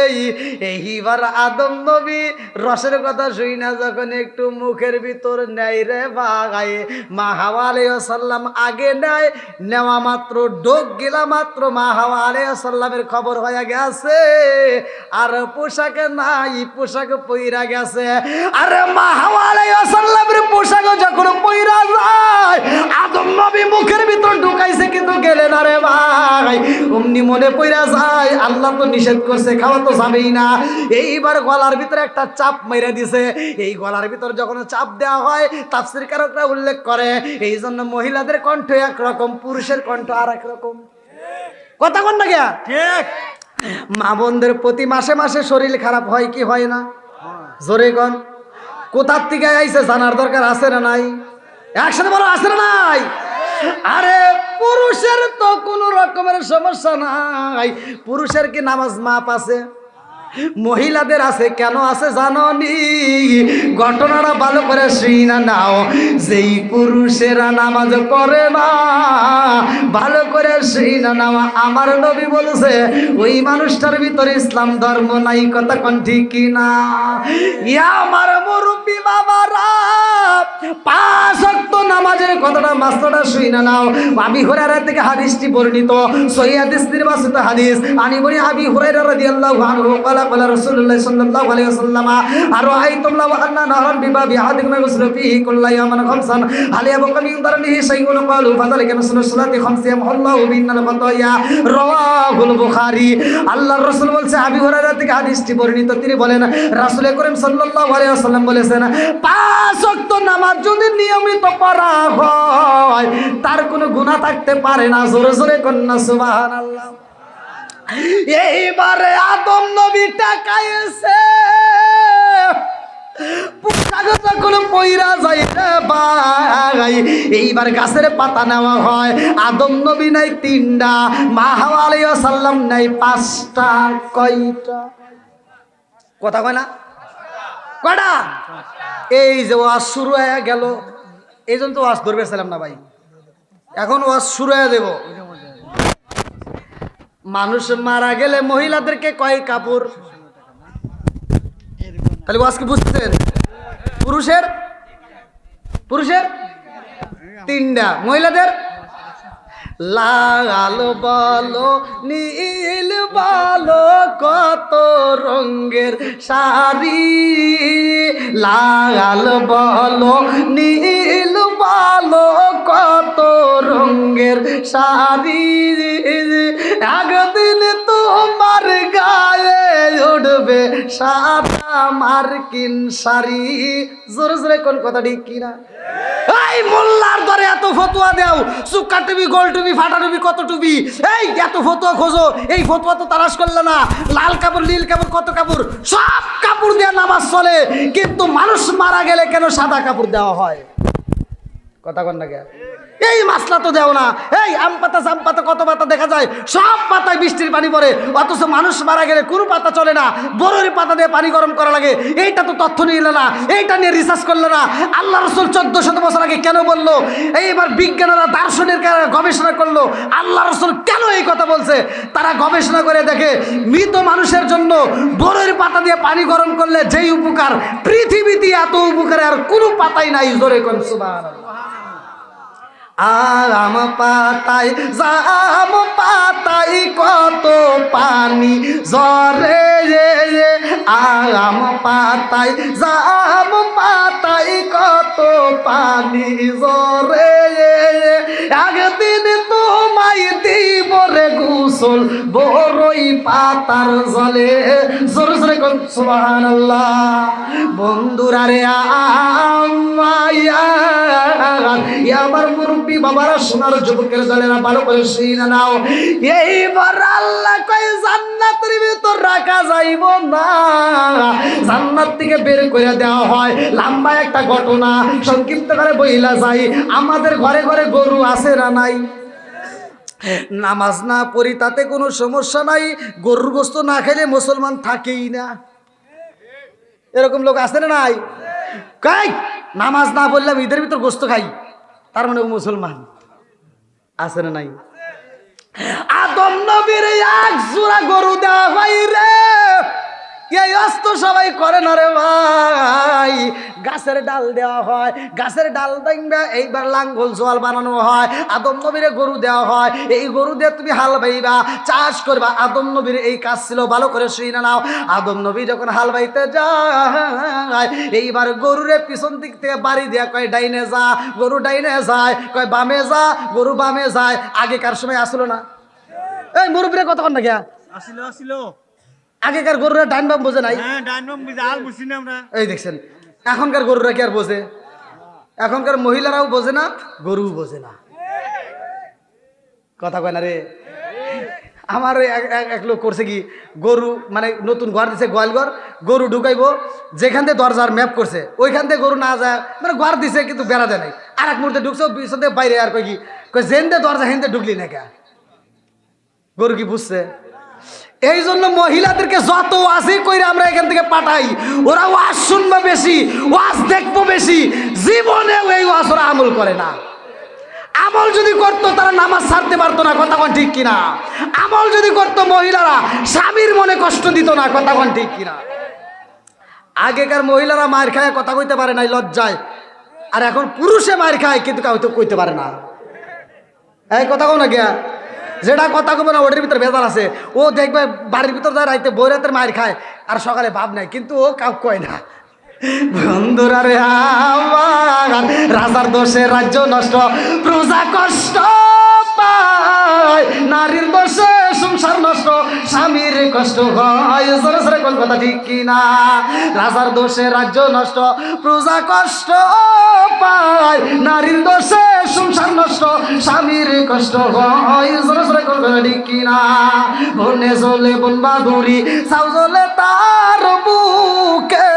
এইবার আদম নবী রসের কথা শুই না যখন একটু মুখের ভিতর নেয় রে ভাই, মা হাওয়া আলাইহিস সালাম আগে নেয়, নেওয়া মাত্র ডোক গেলা মাত্র মা হাওয়া আলাইহিস সালামের খবর হয়ে গেছে, আর পোশাকে নাই, পোশাক পইরা গেছে। আরে মা হাওয়া আলাইহিস সালামের পোশাক যখন পইরা যায়, আদম নবী মুখের ভিতর ঢুকাইছে কিন্তু গেলে না রে ভাই, অমনি মনে পইরা যায় আল্লাহ তো নিষেধ করছে, খাওয়া তো যাবেই না। এইবার গলার ভিতরে একটা চাপ মেরে দিছে। এই গলার ভিতর যখন চাপ দেওয়া হয় তাফসীরকারকরা উল্লেখ করে এই জন্য মহিলাদের কণ্ঠ একরকম, পুরুষের কণ্ঠ আর এক রকম। কথা কোন না গিয়া ঠিক। মা বোনদের প্রতি মাসে মাসে শরীর খারাপ হয় কি হয় না? জোরে কোন, কোথার থেকে আইছে জানার দরকার আছে না নাই? একসাথে বলো, আছে না নাই? আরে পুরুষের তো কোনো রকমের সমস্যা নাই, পুরুষের কি নামাজ মাপ আছে? মহিলাদের আছে। কেন আছে জানো নি? ঘটনাটা ভালো করে শুনা নাও। যেই পুরুষেরা নামাজ পড়ে না, ভালো করে শুনা নাও, আমার নবী বলেছে ওই মানুষটার ভিতরে ইসলাম ধর্ম নাই। কথা কোন ঠিক কি না? ইয়া আমার মুরব্বী বাবারা, 5 ওয়াক্ত নামাজের কথাটা মাস্টারটা শুনা নাও। আবি হুরায়রা থেকে হাদিসটি বর্ণিত, সহিহ হাদিস নির্বাচিত হাদিস। আনি বনি আবি হুরায়রা রাদিয়াল্লাহু আনহু قال قال رسول الله صلى الله عليه وسلم أرأيتم لو أن نهرا بباب أحدكم يغسل فيه كل يوم 5 هل يبقى من درنه شيء؟ قالوا فذلك مثل الصلاة 5 يمحو الله بهن الخطايا رواه البخاري। আল্লাহর রাসূল বলছে, আবি হুরায়রা থেকে হাদিসটি বর্ণিত, তিনি বলেন রাসূল করিম সাল্লাল্লাহু আলাইহি ওয়াসাল্লাম বলেছেন 5 ওয়াক্ত নামাজ যদি নিয়মিত পড়া হয় তার কোনো গুনাহ থাকতে পারে না। জোরে জোরে কন্যা সুবহানাল্লাহ। এইবারে আদম নবী টাকাইছে, পোশাক যখন পইরা যায় রে ভাই, এইবার গাছের পাতা নেওয়া হয়। আদম নবী নাই 3টা, মা হাওয়া আলাইহিস সালাম নাই 5টা। কয়টা? কথা কয় না? কয়টা? এই যে ওয়াজ শুরু হয়ে গেল, এই জন্য তো ওয়াজ ধরবে ছিলাম না ভাই, এখন ওয়াজ শুরু হয়ে দেব। মানুষ মারা গেলে মহিলাদেরকে কয় কাপড়? তাহলে আজকে বুঝছেন, পুরুষের 3টা, মহিলাদের লাল বলো নীল বলো কত রঙের শাড়ি, লাল বলো নীল বলো কত রঙের শাড়ি, একদিন তোমার গায়ে উঠবে সাদা মার্কিন শাড়ি। জোরে জোরে কোন কথা ঠিক কিনা? এই মোল্লার ধরে এত ফতোয়া দাও, সুক্কা টুপি, গোল টুপি, ফাটা টুপি, কত টুপি, এই এত ফতোয়া খোঁজো, এই ফতোয়া তো তালাশ করলে না। লাল কাপড়, নীল কাপড়, কত কাপড়, সব কাপড় দিয়ে নামাজ চলে, কিন্তু মানুষ মারা গেলে কেন সাদা কাপড় দেওয়া হয়? কথা কন না কে? এই মাসলা তো দেও না। এই আম পাতা, জাম পাতা, কত পাতা দেখা যায়, সব পাতায় বৃষ্টির পানি পড়ে, অথচ মানুষ মারা গেলে কোনো পাতা চলে না, বড়ই পাতা দিয়ে পানি গরম করা লাগে। এইটা তো তথ্য নিলে না, এইটা নিয়ে রিসার্চ করলো না। আল্লাহ রাসূল 1400 বছর আগে কেন বললো? এইবার বিজ্ঞানীরা, দার্শনিকরা গবেষণা করলো, আল্লাহ রাসূল কেন এই কথা বলছে। তারা গবেষণা করে দেখে মৃত মানুষের জন্য বড়ই পাতা দিয়ে পানি গরম করলে যেই উপকার, পৃথিবীতে এত উপকারে আর কোনো পাতাই নাই। জোরে কোন সুবহানাল্লাহ। আম পাতায়, জাম পাতায় কত পানি ঝরে, আম পাতায়, জাম পাতায় কত পানি ঝরে, একদিন তোমায় দিব রে গোসল বড়ই পাতার জলে। জোরে জোরে কোন সুবহানাল্লাহ। বন্ধুরা রে আমার মুরব্বী বাবারা, সোনার যুবকের দলেরা, ভালো করে শুনে নাও। এইবার আল্লাহ কয় জান্নাতের ভিতর রাখা যাইব না, জান্নাত থেকে বের করে দেওয়া হয়। লম্বা একটা ঘটনা, সংক্ষিপ্ত করে বইলা যাই। আমাদের ঘরে ঘরে গরু আছে না নাই? নামাজ না পড়ি তাতে কোনো সমস্যা নাই, গরুর গোস্ত না খেলে মুসলমান থাকেই না। এরকম লোক আছে না নাই? কাই নামাজ না পড়লাম ঈদের ভিতর গোস্ত খাই, তার মানে ও মুসলমান আছে না নাই? আদম নবীর এক জোড়া গরু দেওয়া হয় রে, এই অস্ত সবাই করে না রে ভাই। গাছের ডাল দেওয়া হয়, গাছের ডাল দেখবে এইবার লাঙ্গল জোয়াল বানানো হয়, আদম নবীরে গরু দেওয়া হয়, এই গরু দিয়ে তুমি হাল বাইবা, চাষ করবা। আদম নবীর এই কাজ ছিল, ভালো করে শুই না নাও। আদম নবী যখন হাল বাইতে যায়, এইবার গরুরে পিছন দিক থেকে বাড়ি দেয়া কয় ডাইনে যা, গরু ডাইনে যায়, কয় বামে যা, গরু বামে যায়। আগেকার সময় আসলো না? এই মুরব্বীরা কতক্ষণ না গিয়া আসিল আসিল। আগেকার গরুরা ডাইন বাম বোঝে নাই। হ্যাঁ ডাইনবাম বুঝি, আর বুঝি না আমরা। এই দেখছেন এখনকার গরুরা কি আর বোঝে? এখনকার মহিলারাও বোঝে না, গরুও বোঝে না। কথা কয় না রে। আমার এক লোক করছে কি, গরু মানে নতুন ঘর দিছে, গোয়াল ঘর, গরু ঢুকাইবো, যেখান থেকে দরজার ম্যাপ করছে ওইখান থেকে গরু না যায়, মানে ঘর দিছে কিন্তু বেড়া দেয় নাই। আর এক মুহূর্তে ঢুকছে পিছন থেকে বাইরে, আর কয় কি, কয় জেনতে দরজা হেনতে ঢুকলি না কে? গরু কি বুঝছে? এই জন্য মহিলাদেরকে যত ওয়াজই কইরা আমরা এখান থেকে পাঠাই, ওরা ওয়াজ শুনবে বেশি, ওয়াজ দেখবো বেশি, জীবনে এই ওয়াজ ওরা আমল করে না। আমল যদি করতো তারা নামাজ ছাড়তে পারতো না, কথা কোন ঠিক কিনা? আমল যদি করতো মহিলারা স্বামীর মনে কষ্ট দিত না, কথা কোন ঠিক কিনা? আগেকার মহিলারা মার খায় কথা কইতে পারে নাই লজ্জায়, আর এখন পুরুষে মার খায় কিন্তু কাউ তো কইতে পারে না। এই কথা কও না গিয়া, যেটা কথা কবে না ওটার ভিতরে ভেজাল আছে। ও দেখবে বাড়ির ভিতর যায় রাইতে বই রাতের মায়ের খায়, আর সকালে ভাব নাই, কিন্তু ও কাউ কয় না। বন্ধুরা রে আমার, রাজার দোষে রাজ্য নষ্ট, প্রজা কষ্ট পায়, নারীর দোষে সংসার নষ্ট, স্বামীর কষ্ট হয়। জোরে জোরে কোন কথা ঠিক কিনা? রাজার দোষে রাজ্য নষ্ট, প্রজা কষ্ট পায়, নারীর দোষে সংসার নষ্ট, স্বামীর কষ্ট হয়। জোরে জোরে কোন কথা ঠিক কিনা? বনে চলে বন বাদুরি, সাউ চলে তার বুকে,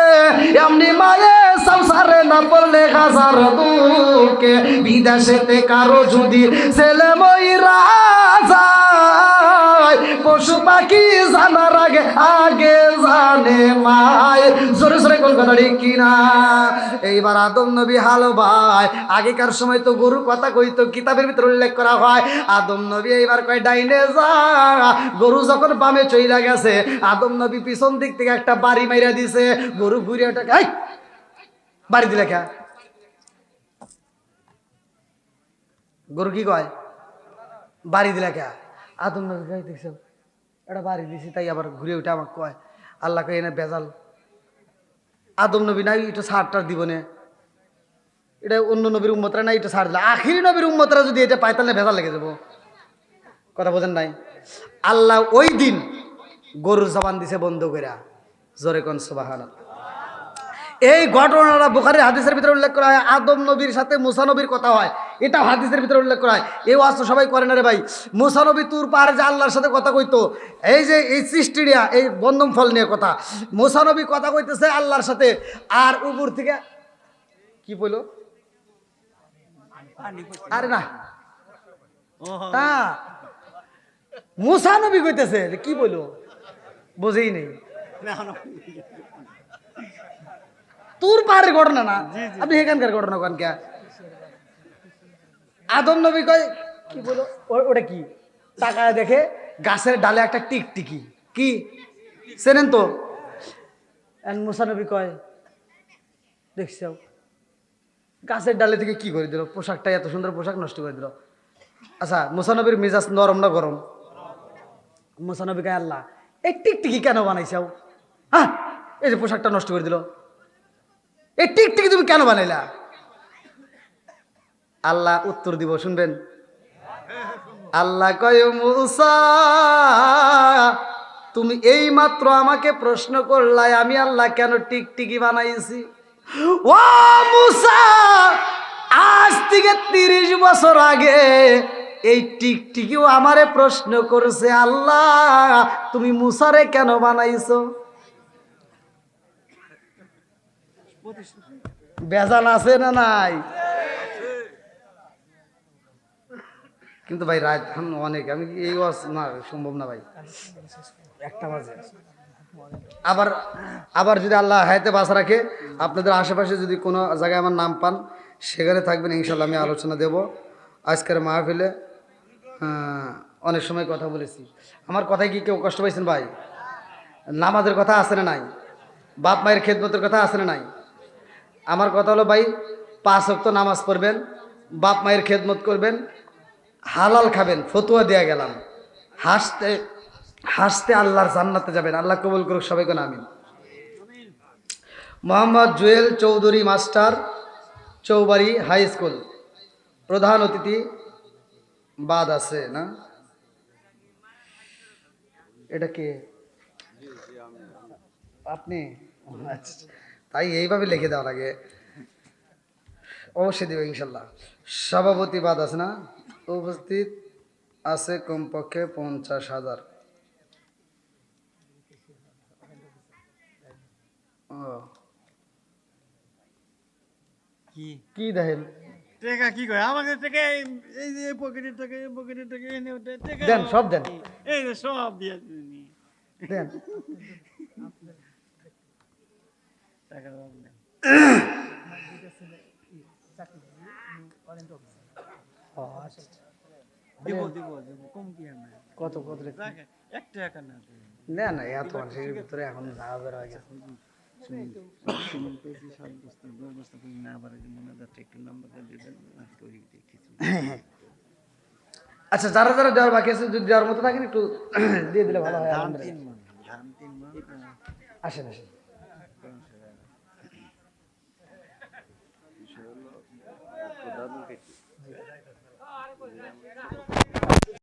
এমনি মায়ে সংসারে না পড়লে হাজার দুঃখে। বিদেশেতে কারো যদি ছেলে মইরা যায়, পশু পাখি জানার আগে আগে জানে মায়। জোরে জোরে কোন কথা ঠিক কিনা? এইবার আদম নবী হাল ভাই, আগেকার সময় তো গরু কথা কইতো, কিতাবের ভিতরে উল্লেখ করা হয়। আদম নবী এইবার কয় ডাইনে যা, গরু যখন বামে চইলা গেছে, আদম নবী পিছন দিক থেকে একটা বাড়ি মাইরা দিছে, গরু ঘুরে ওটা বাড়ি দিলে খা। গরু কি কয়? বাড়ি দিলে খা। আদম নবী কয় দেখছো এটা বাড়ি দিছি, তাই আবার ঘুরে উঠে আমাকে কয়। আল্লাহ কয় এনে বেজাল। আদম নবী নাই একটু ছাড়টার দিব না, এটা অন্য নবীর উম্মতরা নাই একটু ছাড় দিলে, আখিরি নবীর উম্মতরা যদি এটা পায় তাহলে ভেজাল লেগে যাবো। কথা বোঝেন নাই? আল্লাহ ওই দিন গরুর জবান দিছে বন্ধ করে। জোরে কোন সুবহানাল্লাহ। এই ঘটনাটা বুখারীর হাদিসের ভিতরে উল্লেখ করা হয়। আদম নবীর সাথে মুসা নবীর কথা হয়, এটা হাদিসের ভিতরে উল্লেখ করা হয়। এই ওয়াজ তো সবাই করে না রে ভাই। মুসা নবী তুর পাহাড়ে যে আল্লাহর সাথে কথা কইতো, এই যে এই সৃষ্টিরিয়া এই গন্ধম ফল নিয়ে কথা, মুসা নবী কথা কইতেছে আল্লাহর সাথে, আর উপর থেকে কি বললো? আরে না তা মুসা নবী কইতেছে কি বললো, বুঝেই নেই। তোর পাহাড়ের ঘটনা না, আপনি এখানকার ঘটনা কন কে? আদম নবী কয় কি বলো, ওটা কি? তাকায় দেখে গাছের ডালে একটা টিকটিকি, কি চেনেন তো? মুসা নবী কয় দেখছ গাছের ডালে থেকে কি করে দিল, পোশাকটা এত সুন্দর পোশাক নষ্ট করে দিল। আচ্ছা মুসা নবীর মেজাজ নরম না গরম? মুসা নবী কয় আল্লাহ এই টিকটিকি কেন বানাইছাও? হ্যাঁ এই যে পোশাকটা নষ্ট করে দিল, এই টিকটিকি তুমি কেন বানাইলা? আল্লাহ উত্তর দিব, শুনবেন। আল্লাহ কয় মুসা তুমি এই মাত্র আমাকে প্রশ্ন করলাই আমি আল্লাহ কেন টিকটিকি বানাইছি। ও মুসা আজ থেকে 30 বছর আগে এই টিকটিকিও আমারে প্রশ্ন করছে আল্লাহ তুমি মুসারে কেন বানাইছো? বেজাল আছে না নাই? কিন্তু ভাই রাত এখন অনেক, আমি এই ওয়াজ না সম্ভব না ভাই। আবার আবার যদি আল্লাহ হায়াতে বাঁচা রাখে, আপনাদের আশেপাশে যদি কোনো জায়গায় আমার নাম পান, সেখানে থাকবেন ইনশাল্লাহ, আমি আলোচনা দেব। আজকের মাহফিলে অনেক সময় কথা বলেছি। আমার কথায় কি কেউ কষ্ট পাইছেন ভাই? নামাজের কথা আছে না নাই? বাপ মায়ের খেদমতের কথা আছে না নাই? আমার কথা হলো ভাই, 5 ওয়াক্ত নামাজ পড়বেন, বাপ মায়ের খেদমত করবেন, হালাল খাবেন, ফতুয়া দেয়া গেলাম, হাসতে হাসতে আল্লাহর জান্নাতে যাবেন। আল্লাহ কবুল করুক সবাইকে, আমিন। Mohammad Jewel Chowdhury master, Choubari high school, প্রধান অতিথি বাদ আছে না? এটা কে? আপনি? আচ্ছা, তাই এইভাবে লিখে দেওয়া লাগে, অবশ্যই দেবে ইনশাল্লাহ। সভাপতি বাদ আছে না? উপস্থিত আছে কমপক্ষে 50,000। কি দেখেন? টাকা কি কয় আমাকে? টাকা এই যে পকেটের টাকা, এই পকেটের টাকা, এনে টাকা দেন, সব দেন, এই যে সব দিয়ে দিবি। দেন। টাকার অভাব নেই। দিব দিব দিব, কম কি আর নাই। কত কত রেখে? টাকা 1 টাকা না দেবে। না না, এত মানুষের ভিতরে এখন যা বের হয়ে গেছে। কেমন পেয়েছি 7 বস্তা 10 বস্তা করে না, আবার এই যে মনে যাচ্ছে একটু নাম্বারটা দিবেন, আর করি কিছু। আচ্ছা, যারা যারা দেওয়ার বাকি আছে, যদি দেওয়ার মতো থাকেন একটু দিয়ে দিলে ভালো হয়। ধান আলহামদুলিল্লাহ। 3 মণ, ধান 3 মণ। আসেন আসেন।